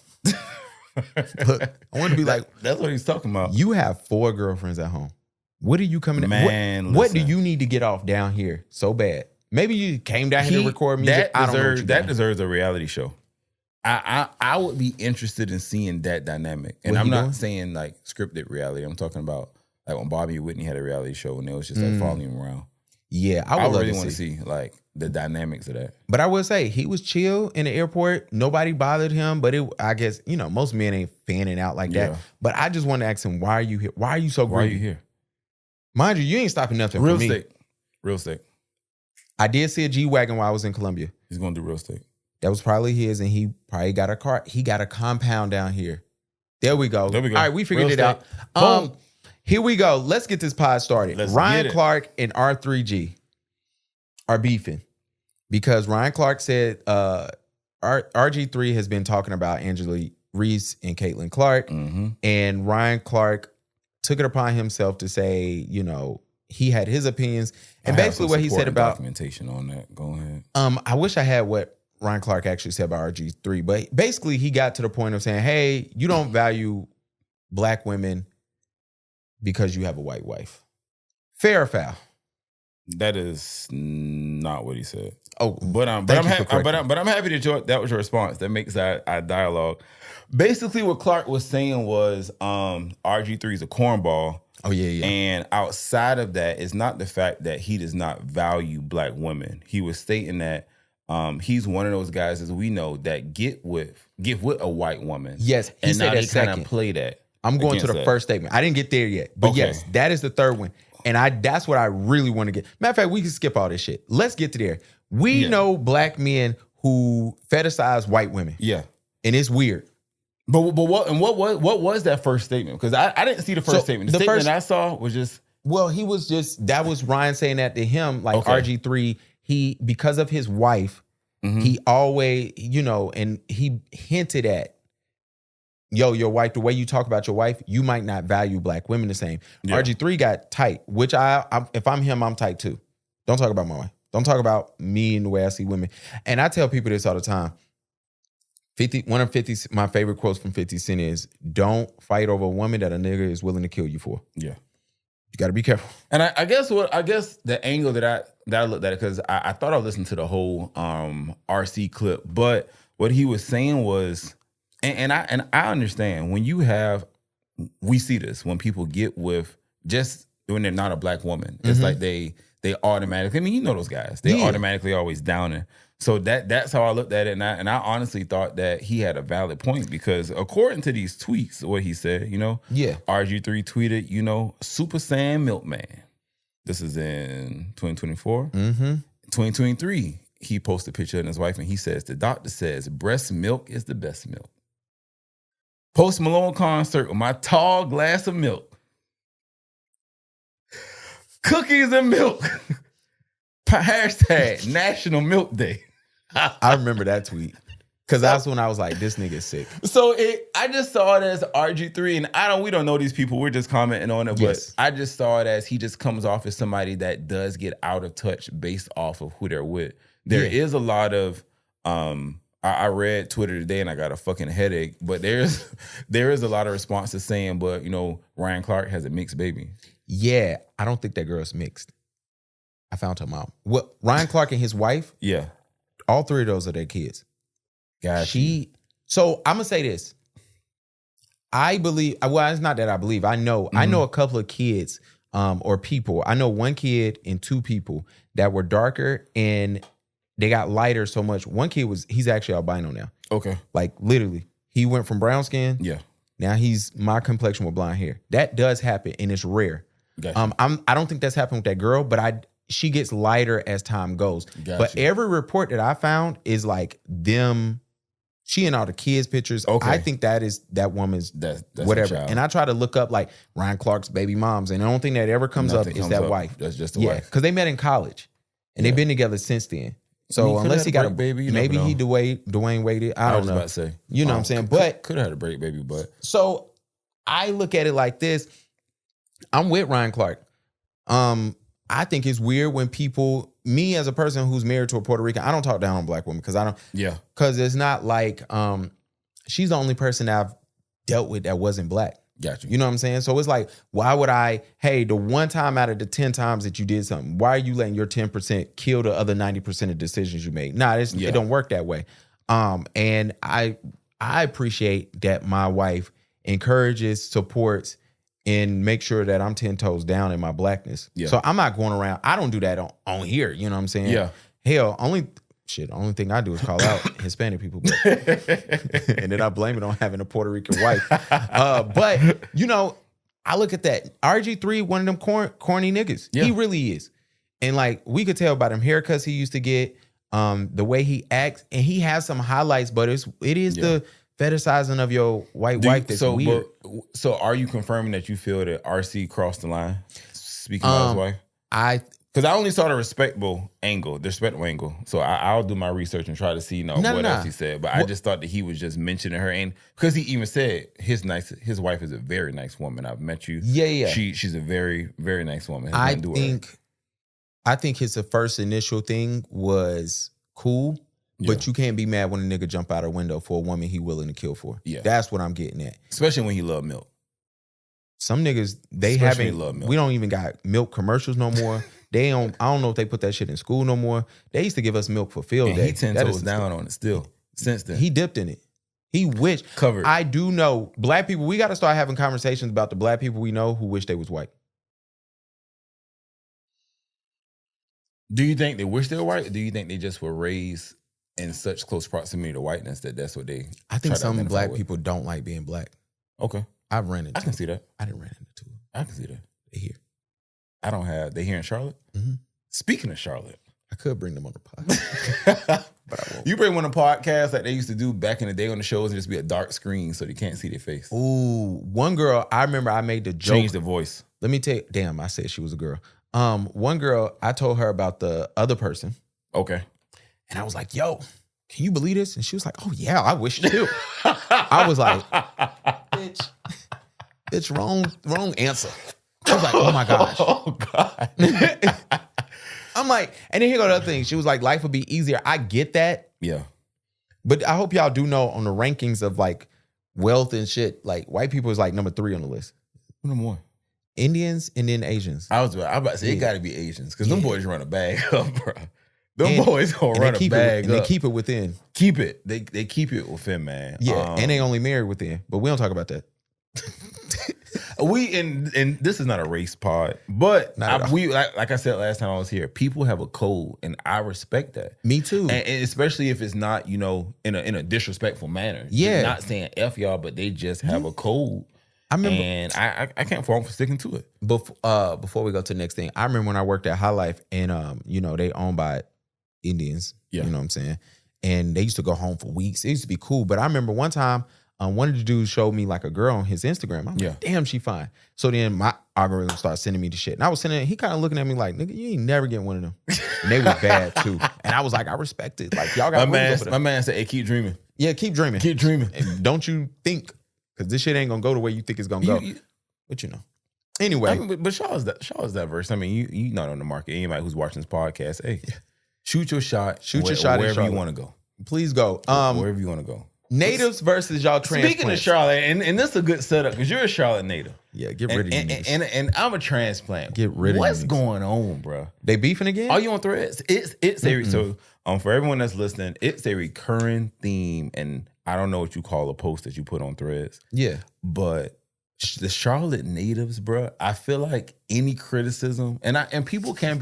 Look, I want to be like, that's what he's talking about. You have 4 girlfriends at home. What are you coming? Man, what do you need to get off down here so bad? Maybe you came down here to record music. That deserves a reality show. I would be interested in seeing that dynamic. And I'm not saying like scripted reality. I'm talking about like when Bobby and Whitney had a reality show and it was just like following him around. Yeah, I would really want to see like the dynamics of that. But I will say he was chill in the airport. Nobody bothered him. But I guess most men ain't fanning out like that. But I just want to ask him, why are you here? Why are you so greedy? Why are you here? Mind you ain't stopping nothing real for me. Real estate. I did see a G-Wagon while I was in Colombia. He's gonna do real estate. That was probably his, and he probably got a car. He got a compound down here. There we go. All right, we figured it out. Here we go. Let's get this pod started. Ryan Clark and R3G are beefing because Ryan Clark said RG3 has been talking about Angela Reese and Caitlin Clark, and Ryan Clark took it upon himself to say, he had his opinions, and basically what he said about documentation on that. Go ahead. I wish I had what Ryan Clark actually said about RG3, but basically he got to the point of saying, hey, you don't value black women because you have a white wife. Fair or foul? That is not what he said. Oh, but I'm happy that was your response. That makes our dialogue. Basically, what Clark was saying was RG3 is a cornball. Oh, yeah. And outside of that, it's not the fact that he does not value black women. He was stating that he's one of those guys, as we know, that get with a white woman. Yes, he and said now that they second. kind of play that. I'm going to the first statement. I didn't get there yet, but yes, that is the third one. And that's what I really want to get. Matter of fact, we can skip all this shit. Let's get to there. We know black men who fetishize white women. Yeah. And it's weird. But what was that first statement? Because I didn't see the first statement. The statement I saw was just... Well, that was Ryan saying that to him, like RG3, because of his wife, he always, and he hinted at, your wife, the way you talk about your wife, you might not value black women the same. Yeah. RG3 got tight, which if I'm him, I'm tight too. Don't talk about my wife. Don't talk about me and the way I see women. And I tell people this all the time. My favorite quotes from 50 Cent is, don't fight over a woman that a nigga is willing to kill you for. Yeah. You got to be careful. And I guess the angle that I looked at it, because I thought I listened to the whole RC clip, but what he was saying was, and I understand when we see this, when people get with just when they're not a black woman. It's like they automatically, I mean, you know those guys. They automatically always downing. So that's how I looked at it. And I honestly thought that he had a valid point because according to these tweets, what he said, RG3 tweeted, Super Saiyan Milkman. This is in 2024. 2023, he posted a picture of his wife and he says, the doctor says breast milk is the best milk. Post Malone concert with my tall glass of milk. Cookies and milk. Hashtag National Milk Day. I remember that tweet. Because that's when I was like, this nigga's sick. So I just saw it as RG3, and we don't know these people. We're just commenting on it, but I just saw it as he just comes off as somebody that does get out of touch based off of who they're with. There is a lot of I read Twitter today and I got a fucking headache, but there is a lot of responses saying, but Ryan Clark has a mixed baby. Yeah, I don't think that girl's mixed. I found her mom. What Ryan Clark and his wife? Yeah. All three of those are their kids. So I'm gonna say this. I believe. Well, it's not that I believe. I know. I know a couple of kids, or people. I know one kid and two people that were darker and they got lighter so much. One kid he's actually albino now. Okay. Like literally, he went from brown skin. Yeah. Now he's my complexion with blonde hair. That does happen and it's rare. Gotcha. I don't think that's happened with that girl, but she gets lighter as time goes. Gotcha. But every report that I found is like them. She and all the kids' pictures. Okay. I think that woman's that's whatever. And I try to look up like Ryan Clark's baby moms, and the only thing that ever comes up is that wife. That's just the wife. Because they met in college, and they've been together since then. So unless he got a baby, maybe he Dwayne Wade. I don't know. About to say, you know what I'm saying? But could have had a break baby, but so I look at it like this. I'm with Ryan Clark. I think it's weird when me as a person who's married to a Puerto Rican, I don't talk down on black women because I don't. Yeah. Because it's not like she's the only person that I've dealt with that wasn't black. Gotcha. You know what I'm saying? So it's like, why would the one time out of the 10 times that you did something, why are you letting your 10% kill the other 90% of decisions you make? Nah, it don't work that way. And I appreciate that my wife encourages, supports, and make sure that I'm 10 toes down in my blackness. Yeah. So I'm not going around. I don't do that on here. You know what I'm saying? Yeah. Hell, only thing I do is call out Hispanic people. And then I blame it on having a Puerto Rican wife. But, I look at that. RG3, one of them corny niggas. Yeah. He really is. And like, we could tell by them haircuts he used to get, the way he acts. And he has some highlights, but it is the fetishizing of your white wife that's weird. So are you confirming that you feel that RC crossed the line? Speaking about his wife? Because I only saw the respectable angle. So I'll do my research and try to see what else he said. But I just thought that he was just mentioning her. And because he even said his wife is a very nice woman. I've met you. Yeah. She's a very, very nice woman. I think his first initial thing was cool. Yeah. But you can't be mad when a nigga jump out a window for a woman he willing to kill for. Yeah. That's what I'm getting at. Especially when he love milk. Some niggas, love milk. We don't even got milk commercials no more. I don't know if they put that shit in school no more. They used to give us milk for field day. He 10 toes down on it still. Since then. He dipped in it. He wished. Covered. I do know black people, we got to start having conversations about the black people we know who wish they was white. Do you think they wish they were white? Or do you think they just were raised in such close proximity to whiteness that's what they? I think some black people don't like being black. Okay, I've ran into. I can see that. I didn't run into it. I can see that. They here. I don't have. They here in Charlotte. Mm-hmm. Speaking of Charlotte, I could bring them on the podcast, but I won't. You bring one of the podcasts like they used to do back in the day on the shows and just be a dark screen so they can't see their face. Ooh, one girl. I remember I made the joke. Change the voice. Let me tell you. Damn, I said she was a girl. One girl. I told her about the other person. Okay, and I was like, "Yo, can you believe this?" And she was like, "Oh yeah, I wish you do." I was like, bitch, wrong answer. I was like, oh my gosh. Oh God. I'm like, and then here go the other thing. She was like, life would be easier. I get that. Yeah. But I hope y'all do know on the rankings of like wealth and shit, like white people is like number 3 on the list. Number 1. Indians and then Asians. I was about to say it gotta be Asians because them boys run a bag up, bro. Them boys gonna run a bag up. They keep it within. Keep it. They keep it within, man. Yeah, and they only marry within. But we don't talk about that. And this is not a race pod, but like I said last time I was here, people have a code, and I respect that. Me too, and especially if it's not, in a disrespectful manner. Yeah, they're not saying F y'all, but they just have a code. I remember, and I can't fault them for sticking to it. Before we go to the next thing, I remember when I worked at High Life, and they owned by Indians. Yeah. You know what I'm saying? And they used to go home for weeks. It used to be cool. But I remember one time, one of the dudes showed me like a girl on his Instagram. I'm like, damn, she fine. So then my algorithm started sending me the shit. And I was sending it, he kind of looking at me like, nigga, you ain't never getting one of them. And they were bad too. And I was like, I respect it. Like, y'all got my man said, hey, keep dreaming. Yeah, keep dreaming. Keep dreaming. And don't you think, because this shit ain't gonna go the way you think it's gonna go. But Anyway. But Shaw's diverse. I mean, you not on the market. Anybody who's watching this podcast, hey, shoot your shot. Shoot your shot wherever you want to go. Please go. Wherever you want to go. Natives versus y'all transplants. Speaking of Charlotte, and this is a good setup because you're a Charlotte native. Yeah, get rid of you. And I'm a transplant. Get rid of What's going on, bro? They beefing again? Are you on Threads? It's so for everyone that's listening, it's a recurring theme, and I don't know what you call a post that you put on Threads. Yeah, but the Charlotte natives, bro. I feel like any criticism, and people can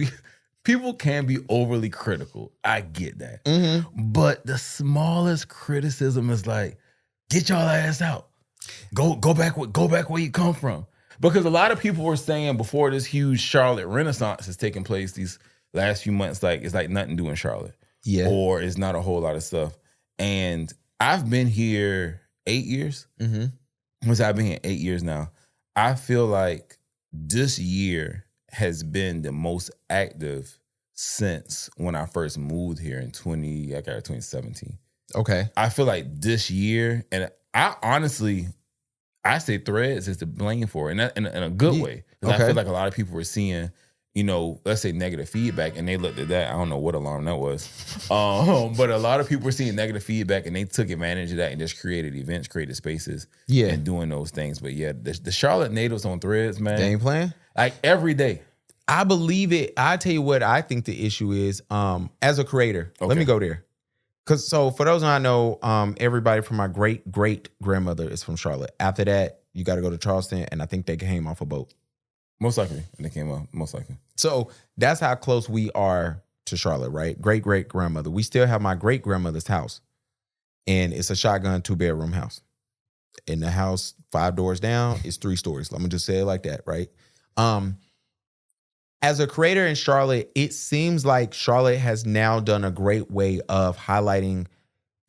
be overly critical. I get that. Mm-hmm. But the smallest criticism is like, get y'all ass out. Go back where you come from. Because a lot of people were saying before this huge Charlotte renaissance is taking place these last few months, like it's like nothing to do in Charlotte. Yeah. Or it's not a whole lot of stuff. And I've been here 8 years. Mm-hmm. Once I've been here 8 years now, I feel like this year has been the most active since when I first moved here in 2017. Okay. I feel like this year, and I say Threads is to blame for it, and in a good way. Because I feel like a lot of people were seeing, let's say negative feedback, and they looked at that. I don't know what alarm that was. But a lot of people were seeing negative feedback, and they took advantage of that and just created events, created spaces, and doing those things. But yeah, the Charlotte natives on Threads, man. They ain't playing? Like every day. I believe it. I tell you what I think the issue is. As a creator, let me go there. Because for those who I know, everybody from my great grandmother is from Charlotte. After that, you got to go to Charleston, and I think they came off a boat. Most likely, and they came up. Most likely. So that's how close we are to Charlotte, right? Great grandmother. We still have my great grandmother's house, and it's a shotgun 2-bedroom house. In the house, 5 doors down, it's 3 stories. Let me just say it like that, right? As a creator in Charlotte, it seems like Charlotte has now done a great way of highlighting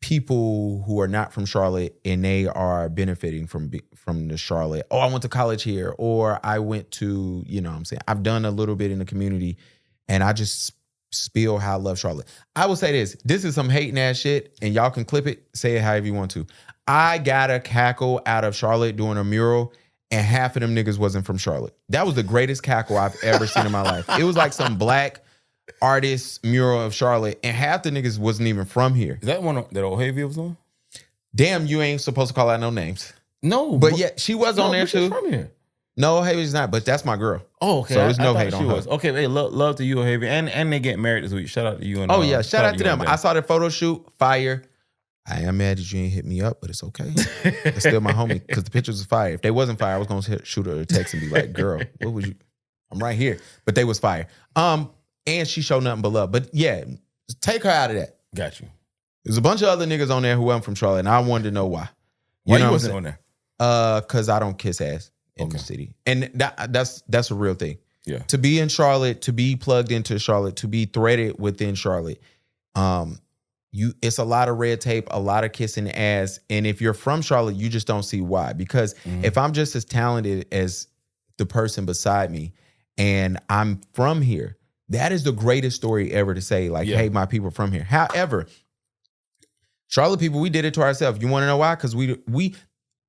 people who are not from Charlotte, and they are benefiting from the Charlotte. Oh, I went to college here, or I went to, what I'm saying, I've done a little bit in the community, and I just spill how I love Charlotte. I will say this is some hating ass shit, and y'all can clip it, say it however you want to. I got a cackle out of Charlotte doing a mural, and half of them niggas wasn't from Charlotte. That was the greatest cackle I've ever seen in my life. It was like some black artist mural of Charlotte, and half the niggas wasn't even from here. Is that one that old Havy was on? Damn, you ain't supposed to call out no names. No. But yeah, she was on there too. She's from here. No, Havy's not, but that's my girl. Oh, okay. So there's no hate on her. Okay, hey, love to you, Havy. And they get married this week. Shout out to you. And shout out to them. I saw their photo shoot. Fire. I am mad that you ain't hit me up, but it's okay. It's still my homie, because the pictures was fire. If they wasn't fire, I was gonna shoot her a text and be like, "Girl, what was you?" I'm right here, but they was fire. And she showed nothing but love. But yeah, take her out of that. Got you. There's a bunch of other niggas on there who wasn't from Charlotte, and I wanted to know why. Why you wasn't on there? Because I don't kiss ass in the city, and that's a real thing. Yeah. To be in Charlotte, to be plugged into Charlotte, to be threaded within Charlotte, it's a lot of red tape, a lot of kissing ass. And if you're from Charlotte, you just don't see why. Because if I'm just as talented as the person beside me and I'm from here, that is the greatest story ever to say, like, hey, my people are from here. However, Charlotte people, we did it to ourselves. You want to know why? Because we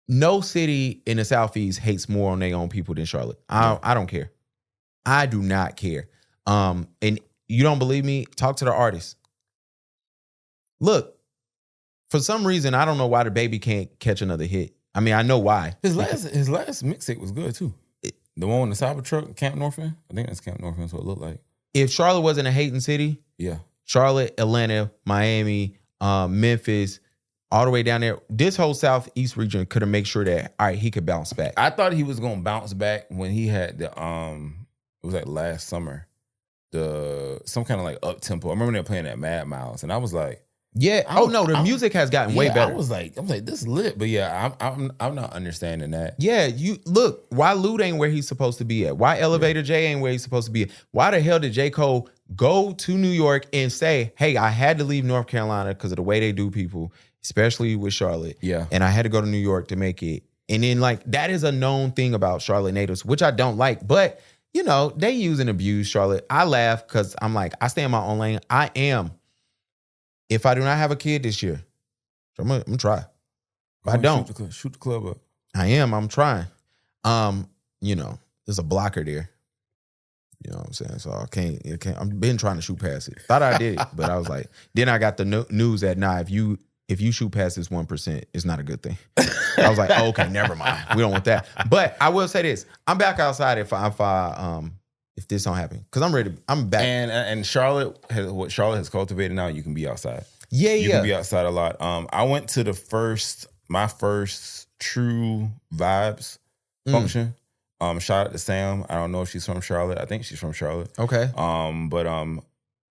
no city in the Southeast hates more on their own people than Charlotte. I don't care. I do not care. And you don't believe me? Talk to the artists. Look, for some reason, I don't know why the baby can't catch another hit. I mean, I know why. His last mixtape was good too. The one on the Cybertruck, Camp Northland. I think that's Camp Northland. That's what it looked like. If Charlotte wasn't a hating city, Charlotte, Atlanta, Miami, Memphis, all the way down there. This whole Southeast region could have made sure that, all right, he could bounce back. I thought he was going to bounce back when he had the, it was like last summer, some kind of like up-tempo. I remember they were playing at Mad Miles, and I was like, yeah. The music has gotten way better. I was like, this is lit. But yeah, I'm not understanding that. Yeah, you look, why Lude ain't where he's supposed to be at? Why Elevator J ain't where he's supposed to be at? Why the hell did J. Cole go to New York and say, hey, I had to leave North Carolina because of the way they do people, especially with Charlotte. Yeah. And I had to go to New York to make it. And then like that is a known thing about Charlotte natives, which I don't like. But, you know, they use and abuse Charlotte. I laugh because I'm like, I stay in my own lane. I am. If I do not have a kid this year, I'm gonna try. If I don't, shoot the club up. I'm trying. You know, there's a blocker there. You know what I'm saying? So I can't. I've been trying to shoot past it. Thought I did it, but I was like, then I got the news that if you shoot past this 1%, it's not a good thing. I was like, oh, okay, never mind. We don't want that. But I will say this: I'm back outside if this don't happen, because I'm ready. I'm back. And Charlotte what Charlotte has cultivated now. You can be outside. Yeah, you can be outside a lot. I went to my first True Vibes function. Shout out to Sam. I don't know if she's from Charlotte. I think she's from Charlotte. Okay.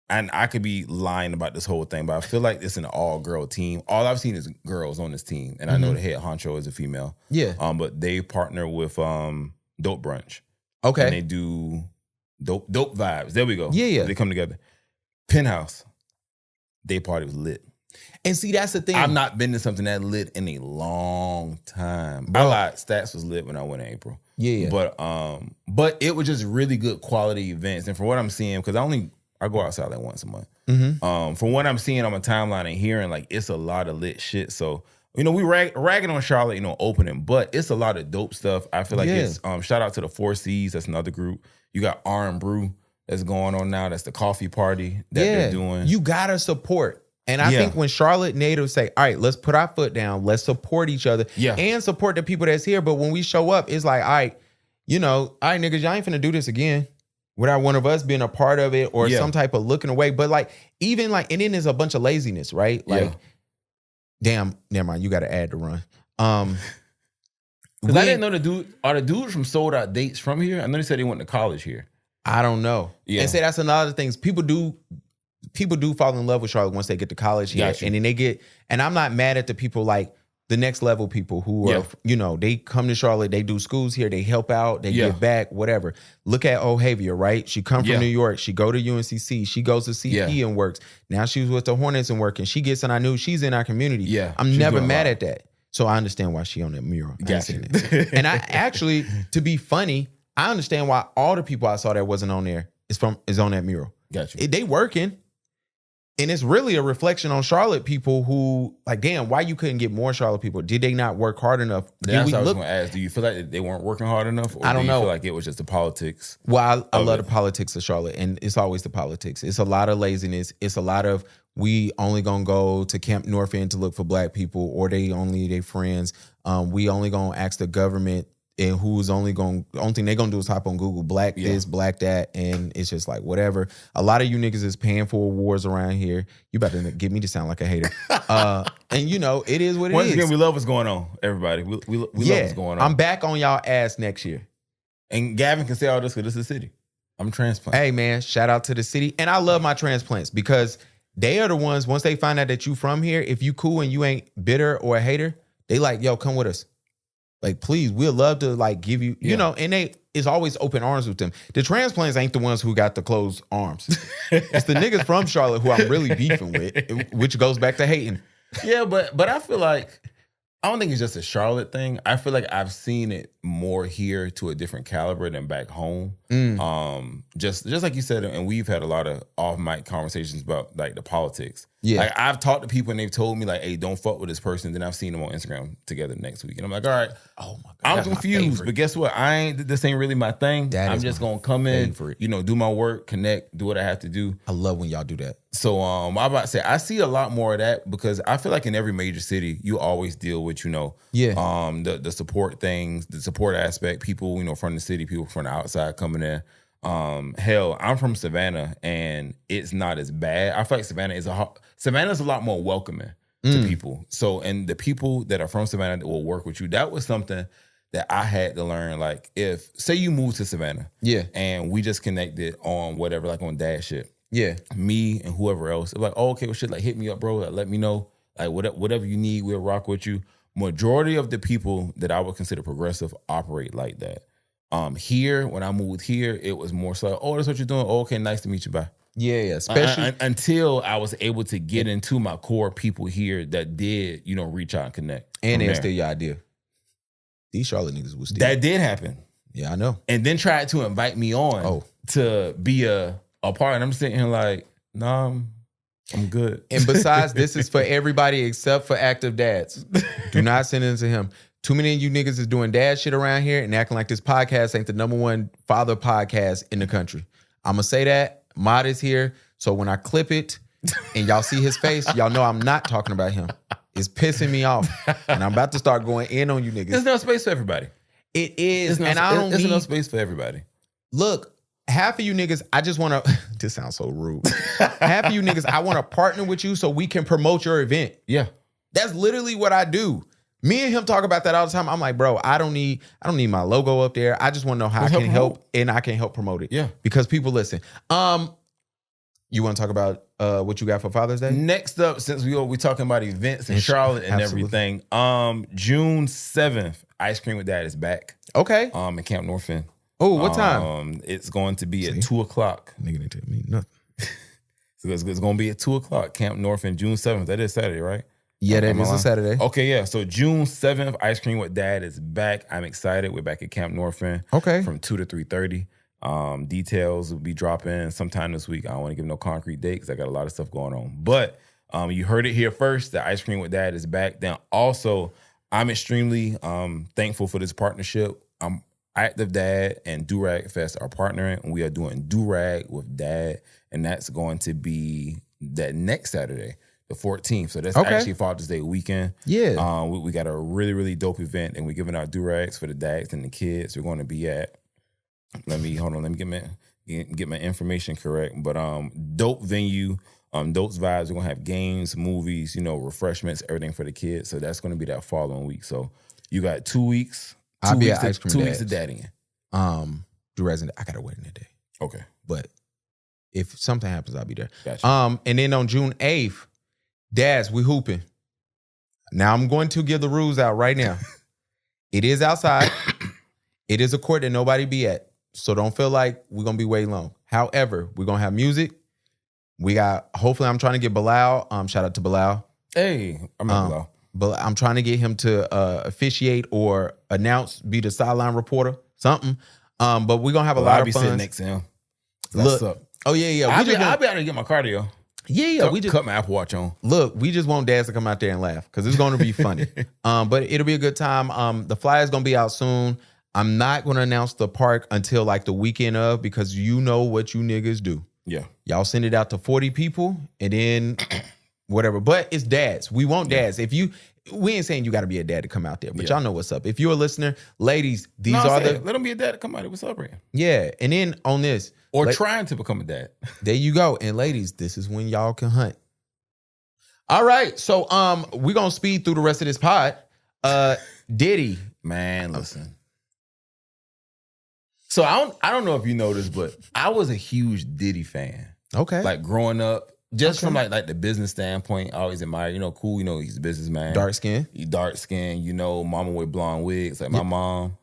And I could be lying about this whole thing, but I feel like it's an all-girl team. All I've seen is girls on this team, and I know the head honcho is a female. Yeah. But they partner with Dope Brunch. Okay. And they do dope vibes. There we go. Yeah. They come together. Penthouse. They party was lit. And see, that's the thing. I've not been to something that lit in a long time. Bro. I lied. Stats was lit when I went in April. Yeah. But it was just really good quality events. And from what I'm seeing, because I go outside like once a month. Mm-hmm. From what I'm seeing on my timeline and hearing, like it's a lot of lit shit. So, you know, we ragging on Charlotte, you know, opening, but it's a lot of dope stuff. I feel like it's shout out to the 4 C's. That's another group. You got R&Brew that's going on now. That's the coffee party that they're doing. You gotta support. And I think when Charlotte natives say, all right, let's put our foot down, let's support each other and support the people that's here. But when we show up, it's like, all right, you know, all right, niggas, y'all ain't finna do this again without one of us being a part of it or some type of looking away. But like, even like, and then there's a bunch of laziness, right? Like, damn, never mind, you gotta add the run. Because I didn't know are the dudes from Sold Out Dates from here? I know they said they went to college here. I don't know. Yeah. And say that's another thing. People do fall in love with Charlotte once they get to college here. And then they get, and I'm not mad at the people like the next level people who are, you know, they come to Charlotte, they do schools here, they help out, they give back, whatever. Look at O'Havia, right? She come from New York, she go to UNCC, she goes to CP and works. Now she's with the Hornets and working. She gets in our news, she's in our community. Yeah, I'm never mad at that. So I understand why she on that mural. And I actually, to be funny, I understand why all the people I saw that wasn't on there is on that mural. Gotcha. They working. And it's really a reflection on Charlotte people who, like, damn, why you couldn't get more Charlotte people? Did they not work hard enough? That's what I was going to ask. Do you feel like they weren't working hard enough? Or I don't know. Do you feel like it was just the politics? Well, I love the politics of Charlotte, and it's always the politics. It's a lot of laziness. It's a lot of, we only going to go to Camp North End to look for black people, or they only their friends. We only going to ask the government, and who's only thing they're going to do is hop on Google, black this, black that, and it's just like, whatever. A lot of you niggas is paying for awards around here. You about to get me to sound like a hater. And you know, it is what it is. Once again, we love what's going on, everybody. We love what's going on. I'm back on y'all ass next year. And Gavin can say all this because this is the city. I'm transplant. Hey, man, shout out to the city. And I love my transplants because they are the ones, once they find out that you from here, if you cool and you ain't bitter or a hater, they like, yo, come with us. Like, please, we'll love to like give you, you know, and it's always open arms with them. The transplants ain't the ones who got the closed arms. It's the niggas from Charlotte who I'm really beefing with, which goes back to hating. Yeah, but I feel like, I don't think it's just a Charlotte thing. I feel like I've seen it more here to a different caliber than back home. Just like you said, and we've had a lot of off-mic conversations about like the politics. Yeah. Like I've talked to people and they've told me like, hey, don't fuck with this person. Then I've seen them on Instagram together next week. And I'm like, all right, oh my God, I'm confused. But guess what? This ain't really my thing. I'm just going to come in, you know, do my work, connect, do what I have to do. I love when y'all do that. So I'm about to say, I see a lot more of that because I feel like in every major city, you always deal with, you know, the support things, the support aspect, people, you know, from the city, people from the outside coming in. Hell, I'm from Savannah and it's not as bad. I feel like Savannah's a lot more welcoming. to people. So, and the people that are from Savannah that will work with you, that was something that I had to learn. Like, if, say you moved to Savannah. Yeah. And we just connected on whatever, like on Dad shit. Yeah. Me and whoever else. Like, oh, okay, well, shit, like, hit me up, bro. Like, let me know. Like, whatever you need, we'll rock with you. Majority of the people that I would consider progressive operate like that. Here, when I moved here, it was more so, oh, that's what you're doing. Oh, okay, nice to meet you. Bye. Yeah, especially until I was able to get into my core people here that did, reach out and connect. And they'll steal your idea. These Charlotte niggas was steal. That did happen. Yeah, I know. And then tried to invite me on to be a part. And I'm sitting here like, nah, I'm good. And besides, this is for everybody except for active dads. Do not send it to him. Too many of you niggas is doing dad shit around here and acting like this podcast ain't the #1 father podcast in the country. I'm going to say that. Mod is here. So when I clip it and y'all see his face, y'all know I'm not talking about him. It's pissing me off. And I'm about to start going in on you niggas. There's no space for everybody. It is. There's no space for everybody. Look, half of you niggas, I just want to, this sounds so rude. Half of you niggas, I want to partner with you so we can promote your event. Yeah. That's literally what I do. Me and him talk about that all the time. I'm like, bro, I don't need my logo up there. I just want to know how I can help and I can help promote it. Yeah. Because people listen. You want to talk about what you got for Father's Day? Next up, since we talking about events in Charlotte and everything, June 7th, Ice Cream with Dad is back. Okay. In Camp Northlake. Oh, what time? It's going to be at 2:00. Nigga didn't tell me nothing. So it's going to be at 2:00, Camp Northlake, June 7th. That is Saturday, right? Yeah, that is a Saturday. Okay, yeah. So June 7th, Ice Cream with Dad is back. I'm excited. We're back at Camp Northlake. Okay. From 2 to 3:30. Details will be dropping sometime this week. I don't want to give no concrete date because I got a lot of stuff going on. But you heard it here first. The Ice Cream with Dad is back. Then also, I'm extremely thankful for this partnership. Active Dad and Durag Fest are partnering, and we are doing Durag with Dad, and that's going to be that next Saturday, the 14th. So that's actually Father's Day weekend. Yeah. We got a really, really dope event, and we're giving out Durags for the dads and the kids. We're going to be at, let me get my information correct. But dope venue, dope vibes. We're going to have games, movies, refreshments, everything for the kids. So that's going to be that following week. So you got 2 weeks. I'll be at Ice Cream 2 weeks of daddying. Durag, I got a wedding that day. Okay. But if something happens, I'll be there. Gotcha. And then on June 8th, Dads, we hooping. Now I'm going to give the rules out right now. It is outside. It is a court that nobody be at. So don't feel like we're going to be way long. However, we're going to have music. Hopefully I'm trying to get Bilal. Shout out to Bilal. Hey, I'm not Bilal. But I'm trying to get him to officiate or announce, be the sideline reporter, something. But we're going to have a lot of fun. I'll be sitting next to him. Look, up. Oh, yeah. I'll be able to get my cardio. Yeah. We just cut my Apple Watch on. Look, we just want dads to come out there and laugh because it's going to be funny. But it'll be a good time. The flyer is going to be out soon. I'm not going to announce the park until like the weekend of because you know what you niggas do. Yeah. Y'all send it out to 40 people and then whatever. But it's dads. We want dads. We ain't saying you got to be a dad to come out there, but y'all know what's up. If you're a listener, ladies, let them be a dad to come out there. What's up, Ryan? Yeah. And then on this. Or trying to become a dad. There you go. And ladies, this is when y'all can hunt. All right. So we're going to speed through the rest of this pod. Diddy. Man, listen. So I don't know if you know this, but I was a huge Diddy fan. Okay. Like growing up, just from like the business standpoint, I always admired, cool, he's a businessman. Dark skin. Mama with blonde wigs. Like my mom,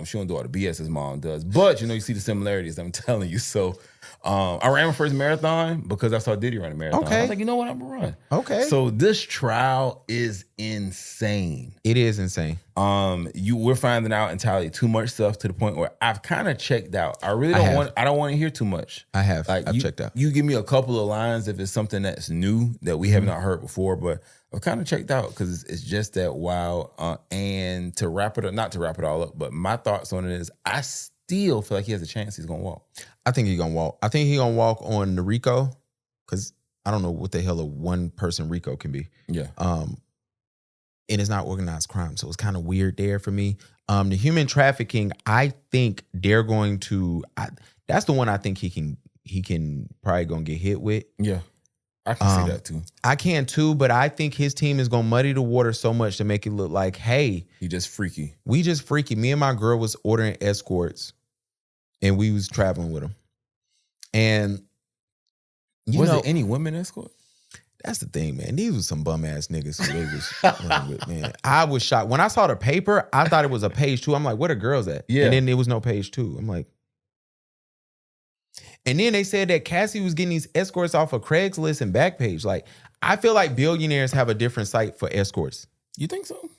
she don't do all the BS his mom does. But, you see the similarities, I'm telling you. So I ran my first marathon because I saw Diddy run a marathon. Okay. I was like, you know what, I'm gonna run. Okay. So this trial is insane. It is insane. We're finding out entirely too much stuff to the point where I've kind of checked out. I don't want to hear too much. I have. I've checked out. You give me a couple of lines if it's something that's new that we have not heard before, but I've kind of checked out because it's just that wild. And not to wrap it all up, but my thoughts on it is I still feel like he has a chance he's going to walk. I think he's going to walk. I think he's going to walk on the RICO because I don't know what the hell a one-person RICO can be. Yeah. And it's not organized crime, so it's kind of weird there for me. The human trafficking, I think they're going to. That's the one I think he can probably gonna get hit with. Yeah. I can see that too. I can too, but I think his team is gonna muddy the water so much to make it look like, hey, he just freaky. We just freaky. Me and my girl was ordering escorts, and we was traveling with them. And was there any women escort? That's the thing, man. These was some bum ass niggas who they was running with, man. I was shocked when I saw the paper. I thought it was a page 2. I'm like, where the girls at? Yeah. And then there was no page 2. I'm like. And then they said that Cassie was getting these escorts off of Craigslist and Backpage. Like, I feel like billionaires have a different site for escorts. You think so?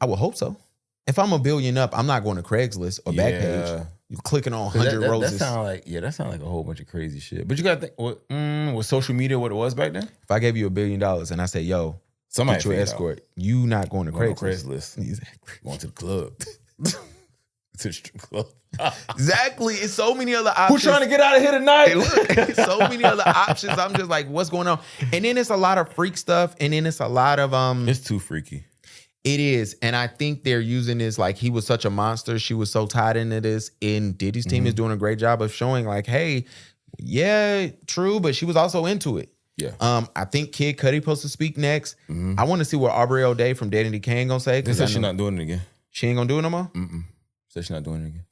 I would hope so. If I'm a billion up, I'm not going to Craigslist or Backpage. You're clicking on 100 roses. That sound like a whole bunch of crazy shit. But you got to think, was social media what it was back then? If I gave you $1 billion and I say, yo, somebody get your escort, you not going to Craigslist. Exactly. Going to the club. To the strip club. Exactly. It's so many other options. Who's trying to get out of here tonight? Look, so many other options. I'm just like, what's going on? And then it's a lot of freak stuff. And then it's a lot of It's too freaky. It is. And I think they're using this like he was such a monster. She was so tied into this. And Diddy's team is doing a great job of showing like, hey, yeah, true, but she was also into it. Yeah. I think Kid Cudi supposed to speak next. I want to see what Aubrey O'Day from Dead and Decay gonna say. They said she's not doing it again. She ain't gonna do it no more? Said she's not doing it again.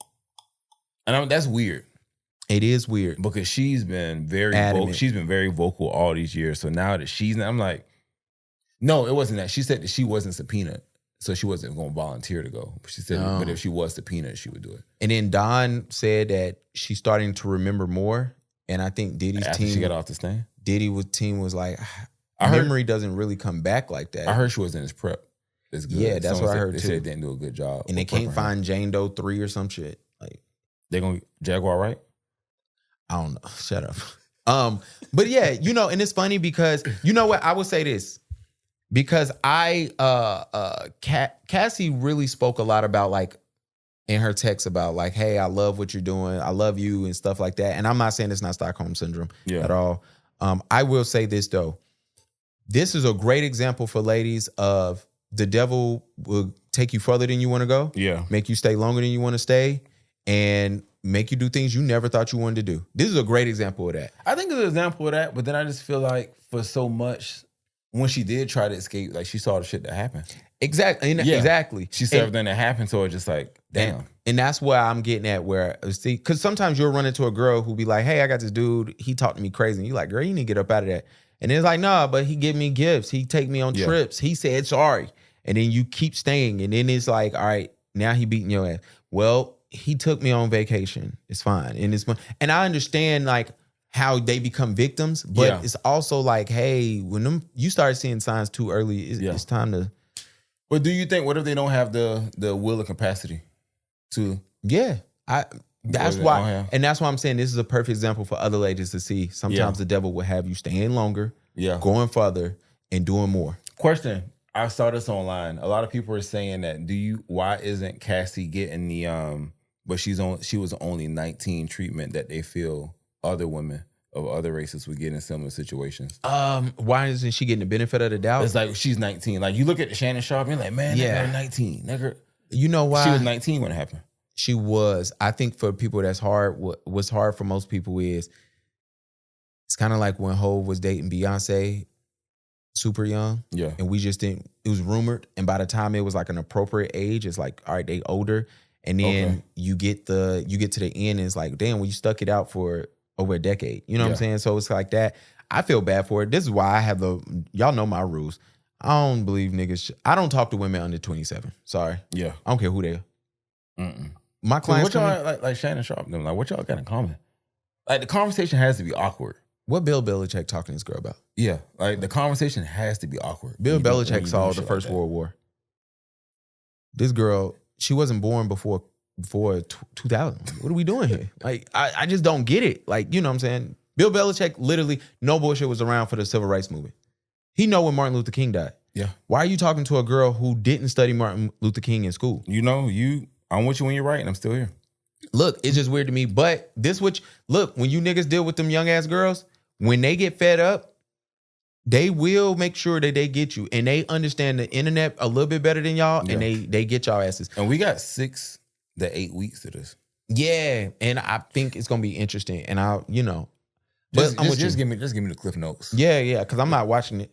And that's weird. It is weird. Because she's been very vocal. She's been very vocal all these years. So now that she's not, I'm like, no, it wasn't that. She said that she wasn't subpoenaed. So she wasn't going to volunteer to go. But she said, but if she was subpoenaed, she would do it. And then Don said that she's starting to remember more. And I think Diddy's After team. she got off the stand? Diddy's team was like, memory doesn't really come back like that. I heard she wasn't as prep. It's good. Yeah, that's what I heard too. They said they didn't do a good job. And they can't find Jane Doe 3 or some shit. Like they're going to Jaguar, right? I don't know. Shut up. But yeah, and it's funny because you know what? I would say this. Because Cassie really spoke a lot about like in her text about like, hey, I love what you're doing. I love you and stuff like that. And I'm not saying it's not Stockholm Syndrome at all. I will say this though. This is a great example for ladies of the devil will take you further than you want to go. Yeah. Make you stay longer than you want to stay and make you do things you never thought you wanted to do. This is a great example of that. I think it's an example of that, but then I just feel like for so much, when she did try to escape, like she saw the shit that happened. Exactly. Exactly. She said everything that happened, so it's just like, damn. And that's where I'm getting at where, see, because sometimes you'll run into a girl who be like, hey, I got this dude, he talked to me crazy. And you're like, girl, you need to get up out of that. And it's like, nah, but he give me gifts. He take me on trips. He said sorry. And then you keep staying. And then it's like, all right, now he beating your ass. Well, he took me on vacation. It's fine. And I understand like how they become victims, but it's also like, hey, when you start seeing signs too early, it's time to. But do you think, what if they don't have the will or capacity to? Yeah. That's why, and that's why I'm saying this is a perfect example for other ladies to see. Sometimes the devil will have you staying longer, going further, and doing more. Question. I saw this online. A lot of people are saying that why isn't Cassie getting the but she was only 19 treatment that they feel other women of other races would get in similar situations? Why isn't she getting the benefit of the doubt? It's like she's 19. Like you look at Shannon Sharp, you're like, man, that girl 19. That girl, you know why? She was 19 when it happened. She was. I think for people that's hard. What's hard for most people is it's kind of like when Hov was dating Beyonce, super young. Yeah. And we just didn't. It was rumored, and by the time it was like an appropriate age, it's like, all right, they older, and then you get to the end, and it's like, damn, well, you stuck it out for over a decade. You know what I'm saying? So it's like that. I feel bad for it. This is why I have y'all know my rules. I don't believe niggas. I don't talk to women under 27. Sorry. Yeah. I don't care who they are. My clients. So what y'all like Shannon Sharp? Like what y'all got in common? Like the conversation has to be awkward. What Bill Belichick talking to this girl about? Yeah, like the conversation has to be awkward. Bill Belichick saw the First World War. This girl, she wasn't born before 2000. What are we doing here? Like, I just don't get it. Like, you know what I'm saying? Bill Belichick literally, no bullshit, was around for the civil rights movement. He know when Martin Luther King died. Yeah. Why are you talking to a girl who didn't study Martin Luther King in school? You know, I'm with you when you're right, and I'm still here. Look, it's just weird to me. But look, when you niggas deal with them young ass girls, when they get fed up, they will make sure that they get you. And they understand the internet a little bit better than y'all, and they get y'all asses. And we got 6 to 8 weeks to this. Yeah, and I think it's gonna be interesting. And Just give me the Cliff Notes. Yeah, because I'm not watching it.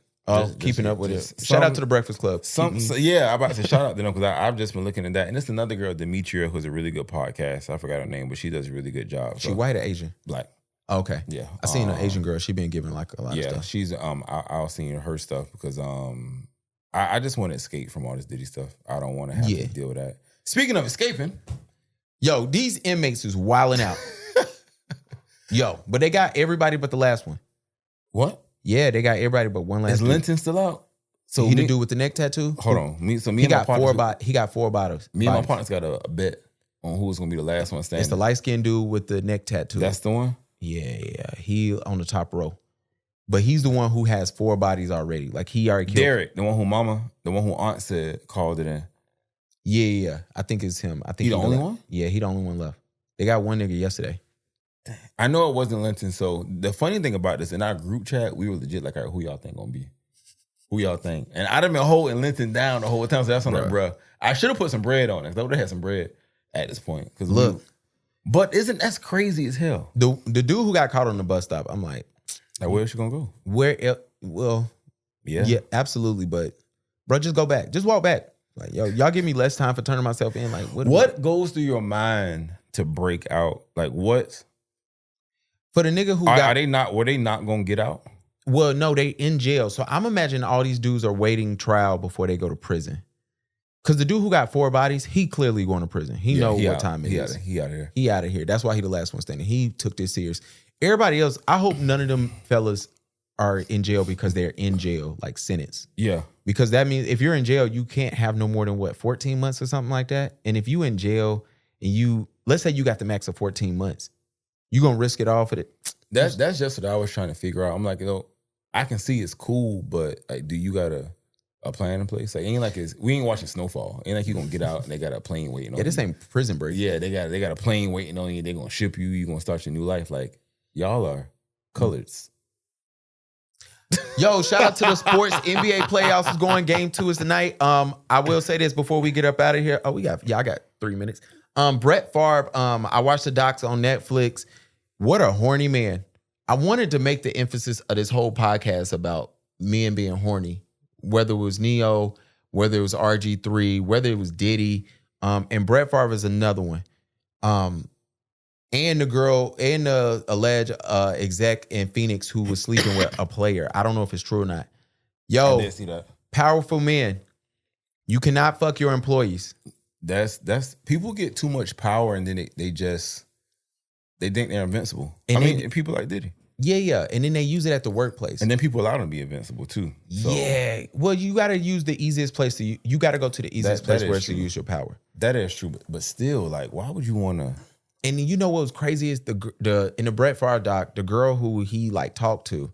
Keeping up with it. Shout out to the Breakfast Club. I'm about to say shout out to them because I've just been looking at that. And it's another girl, Demetria, who's a really good podcast. I forgot her name, but she does a really good job. She white or Asian? Black. Oh, okay. Yeah. I seen an Asian girl. She been giving like a lot of stuff. Yeah, she's I'll seen her stuff because I just want to escape from all this Diddy stuff. I don't want to have to deal with that. Speaking of escaping, yo, these inmates is wilding out. Yo, but they got everybody but the last one. What? Yeah, they got everybody but one last. Is Linton still out? So he the dude with the neck tattoo? Hold on. He got four bottles. Me and my partner's got a bet on who's gonna be the last one standing. It's the light skinned dude with the neck tattoo. That's the one? Yeah. He on the top row. But he's the one who has 4 bodies already. Like he already killed. Derek, the one who Aunt said called it in. Yeah. I think it's him. I think he the only one? Yeah, he the only one left. They got one nigga yesterday. I know it wasn't Linton. So the funny thing about this, in our group chat, we were legit like, all right, who y'all think gonna be? Who y'all think? And I'd have been holding Linton down the whole time. So that's on like, bruh. I should have put some bread on it. Because I would have had some bread at this point. Because look, but that's crazy as hell. The dude who got caught on the bus stop, I'm like where's she gonna go? Yeah, absolutely. But bro, just go back. Just walk back. Like, yo, y'all give me less time for turning myself in. Like, what goes through your mind to break out? Like, what? For the nigga who were they not gonna get out? Well, no, they in jail. So I'm imagining all these dudes are waiting trial before they go to prison. Cause the dude who got 4 bodies, he clearly going to prison. He know what time it is. He out of here. He out of here. That's why he the last one standing. He took this serious. Everybody else, I hope none of them fellas are in jail because they're in jail, like sentence. Yeah. Because that means if you're in jail, you can't have no more than 14 months or something like that. And if you in jail and let's say you got the max of 14 months, you gonna risk it all for the. That's just what I was trying to figure out. I'm like, I can see it's cool, but like, do you got a plan in place? Like, ain't like we ain't watching Snowfall. Ain't like you gonna get out and they got a plane waiting on you. Yeah, this ain't Prison Break. Yeah, they got a plane waiting on you. They gonna ship you. You gonna start your new life. Like, y'all are coloreds. Yo, shout out to the sports. NBA playoffs is going. Game 2 is tonight. I will say this before we get up out of here. I got 3 minutes. Brett Favre. I watched the docs on Netflix. What a horny man. I wanted to make the emphasis of this whole podcast about men being horny, whether it was Neo, whether it was RG3, whether it was Diddy, and Brett Favre is another one. And the girl and the alleged exec in Phoenix who was sleeping with a player. I don't know if it's true or not. Yo, I did see that. Powerful men. You cannot fuck your employees. That's people get too much power and then they think they're invincible. And people like Diddy. Yeah. And then they use it at the workplace. And then people allow them to be invincible too. So. Yeah. Well, you got to use the easiest place to you got to go to the easiest place where to use your power. That is true. But still, like, why would you want to? And you know what was crazy is in the Brett Favre doc, the girl who he like talked to,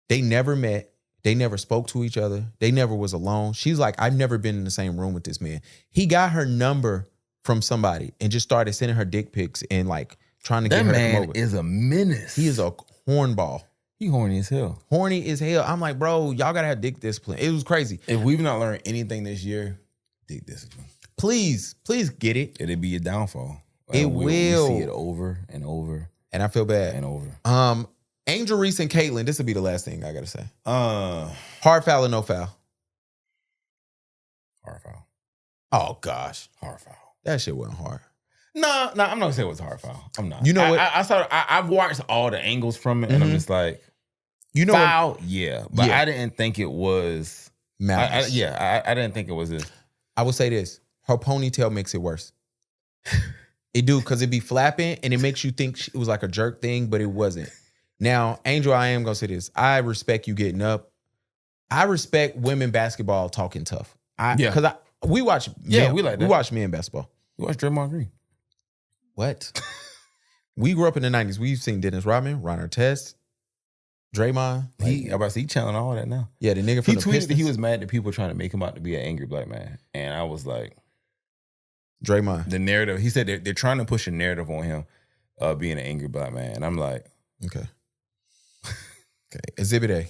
they never met. They never spoke to each other. They never was alone. She's like, I've never been in the same room with this man. He got her number from somebody and just started sending her dick pics and like trying to get her to come over. That man is a menace. He is a hornball. He horny as hell. Horny as hell. I'm like, bro, y'all gotta have dick discipline. It was crazy. If we've not learned anything this year, dick discipline. Please get it. It'll be a downfall. It will. We see it over and over. And I feel bad. And over. Angel Reese and Caitlyn, this will be the last thing I gotta say. Hard foul or no foul? Hard foul. Oh gosh. Hard foul. That shit wasn't hard. No, I'm not gonna say it was a hard foul. I'm not. You know what? I've watched all the angles from it, and I'm just like, foul, but I didn't think it was. I didn't think it was this. I will say this: her ponytail makes it worse. It do because it be flapping, and it makes you think it was like a jerk thing, but it wasn't. Now, Angel, I am gonna say this: I respect you getting up. I respect women basketball talking tough. Because we watch. Yeah, we like that. We watch men basketball. We watch Draymond Green. What? We grew up in the 90s. We've seen Dennis Rodman, Ron Artest, Draymond. I'm about to say, he channeling all that now. Yeah, the nigga from the Pistons. He tweeted that he was mad that people trying to make him out to be an angry black man. And I was like... Draymond. The narrative. He said they're trying to push a narrative on him being an angry black man. And I'm like... Okay. Exhibit A.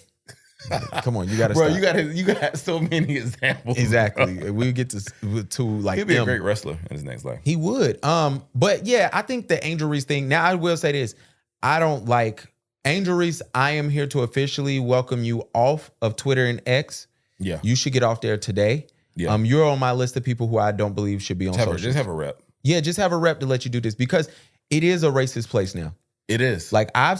Come on, you got to Bro, stop. you got so many examples. Exactly. We get to like he'd be a great wrestler in his next life. He would. But yeah, I think the Angel Reese thing. Now I will say this: I don't like Angel Reese, I am here to officially welcome you off of Twitter and X. Yeah. You should get off there today. Yeah. You're on my list of people who I don't believe should be on social. Just have a rep. Yeah, just have a rep to let you do this because it is a racist place now. It is. Like I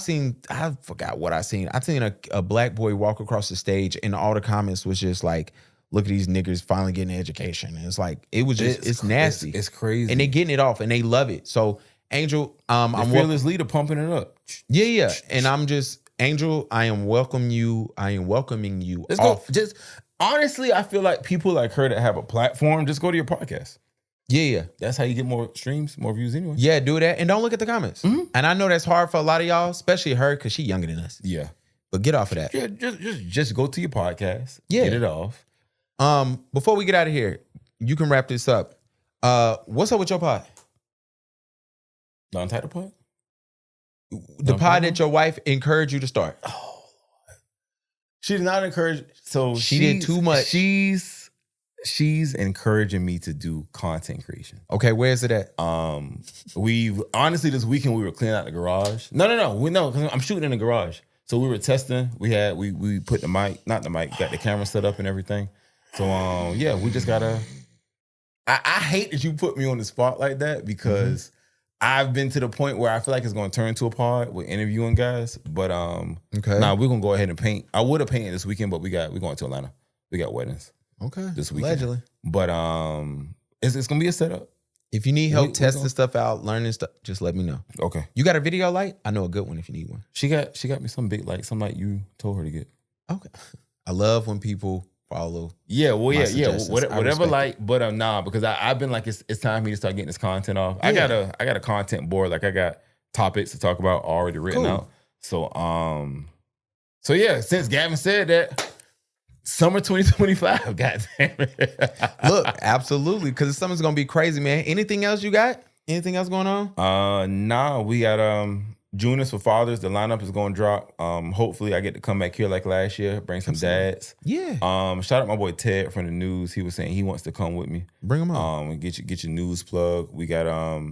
forgot what I seen. I seen a black boy walk across the stage and all the comments was just like, look at these niggas finally getting an education. And it's like, it was just, it's nasty. It's crazy. And they getting it off and they love it. So Angel, I'm fearless leader pumping it up. Yeah. And I'm just, Angel, I am welcoming you Let's off. go. Just honestly, I feel like people like her that have a platform, just go to your podcast. Yeah. That's how you get more streams, more views anyway. Yeah, do that. And don't look at the comments. Mm-hmm. And I know that's hard for a lot of y'all, especially her, because she's younger than us. Yeah. But get off of that. Yeah, just go to your podcast. Yeah. Get it off. Before we get out of here, you can wrap this up. What's up with your pod? The Untitled pod? The pod that your wife encouraged you to start. Oh, Lord. She did not encourage. So she did too much. She's encouraging me to do content creation. Okay, where is it at? We've honestly this weekend we were cleaning out the garage. No, because I'm shooting in the garage. So we were testing. We put the mic, not the mic, got the camera set up and everything. So yeah, we just gotta. I hate that you put me on the spot like that because I've been to the point where I feel like it's gonna turn into a pod with interviewing guys. But okay, we're gonna go ahead and paint. I would have painted this weekend, but we're going to Atlanta. We got weddings. Okay, this weekend. Allegedly. But it's gonna be a setup. If you need help testing stuff out, learning stuff, just let me know. Okay. You got a video light? I know a good one if you need one. She got me some big light, some light you told her to get. Okay. I love when people follow. Yeah, well, yeah. Whatever light, but nah, because I've been like it's time for me to start getting this content off. Yeah. I got a content board, like I got topics to talk about already written out. So yeah, since Gavin said that. Summer 2025, goddamn it. Look, absolutely, because the summer's gonna be crazy, man. Anything else you got? Anything else going on? Nah, we got June is for fathers. The lineup is gonna drop. Hopefully I get to come back here like last year, bring some dads. Yeah. Shout out my boy Ted from the news. He was saying he wants to come with me. Bring him on. And get your news plug. We got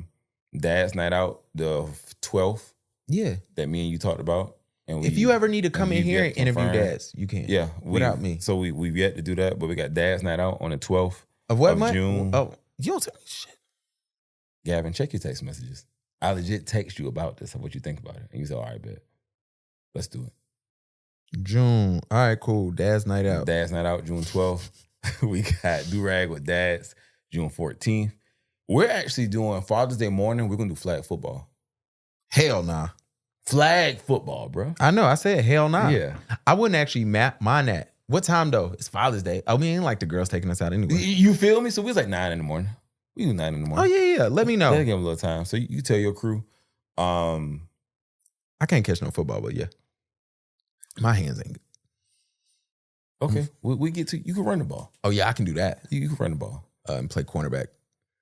Dad's Night Out, the 12th. Yeah. That me and you talked about. And if you ever need to come in here and interview dads, you can. Yeah. Without me. So we've yet to do that, but we got Dad's Night Out on the 12th of what of month? June. Oh, you don't tell me shit. Gavin, check your text messages. I legit text you about this and what you think about it. And you said, all right, bet. Let's do it. June. All right, cool. Dad's Night Out. Dad's Night Out, June 12th. We got Do-Rag with Dads, June 14th. We're actually doing Father's Day morning. We're going to do flag football. Hell nah. Flag football, bro. I know. I said hell nah. Yeah. I wouldn't actually mind that. What time though? It's Father's Day. I mean, like the girls taking us out anyway. You feel me? So we was like 9 in the morning. We do 9 in the morning. Oh yeah. Let me know. They'll give them a little time. So you tell your crew. I can't catch no football, but yeah. My hands ain't good. Okay. We get to, you can run the ball. Oh yeah, I can do that. You can run the ball. And play cornerback.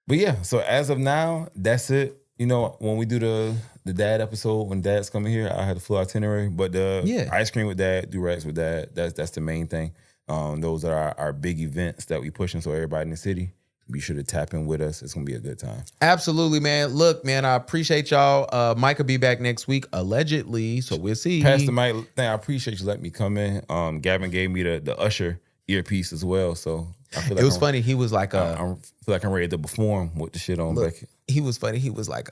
But yeah, so as of now, that's it. You know, when we do the dad episode, when dad's coming here, I had the full itinerary. But the ice cream with dad, do-rags with dad, that's the main thing. Those are our big events that we pushing. So everybody in the city, be sure to tap in with us. It's going to be a good time. Absolutely, man. Look, man, I appreciate y'all. Mike will be back next week, allegedly. So we'll see. Pastor Mike, I appreciate you letting me come in. Gavin gave me the Usher earpiece as well. So I feel like it was funny. He was like, I feel like I'm ready to perform with the shit on. Look, he was funny. He was like,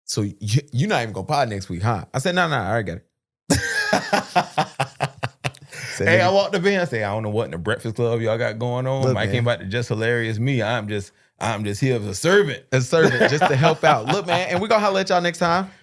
so you're not even going to pod next week, huh? I said, no, I already got it. Hey, I walked up in. I said, I don't know what in the Breakfast Club y'all got going on. Mike man. Ain't about to just hilarious me. I'm just here as a servant. Just to help out. Look, man, and we're going to holler at y'all next time.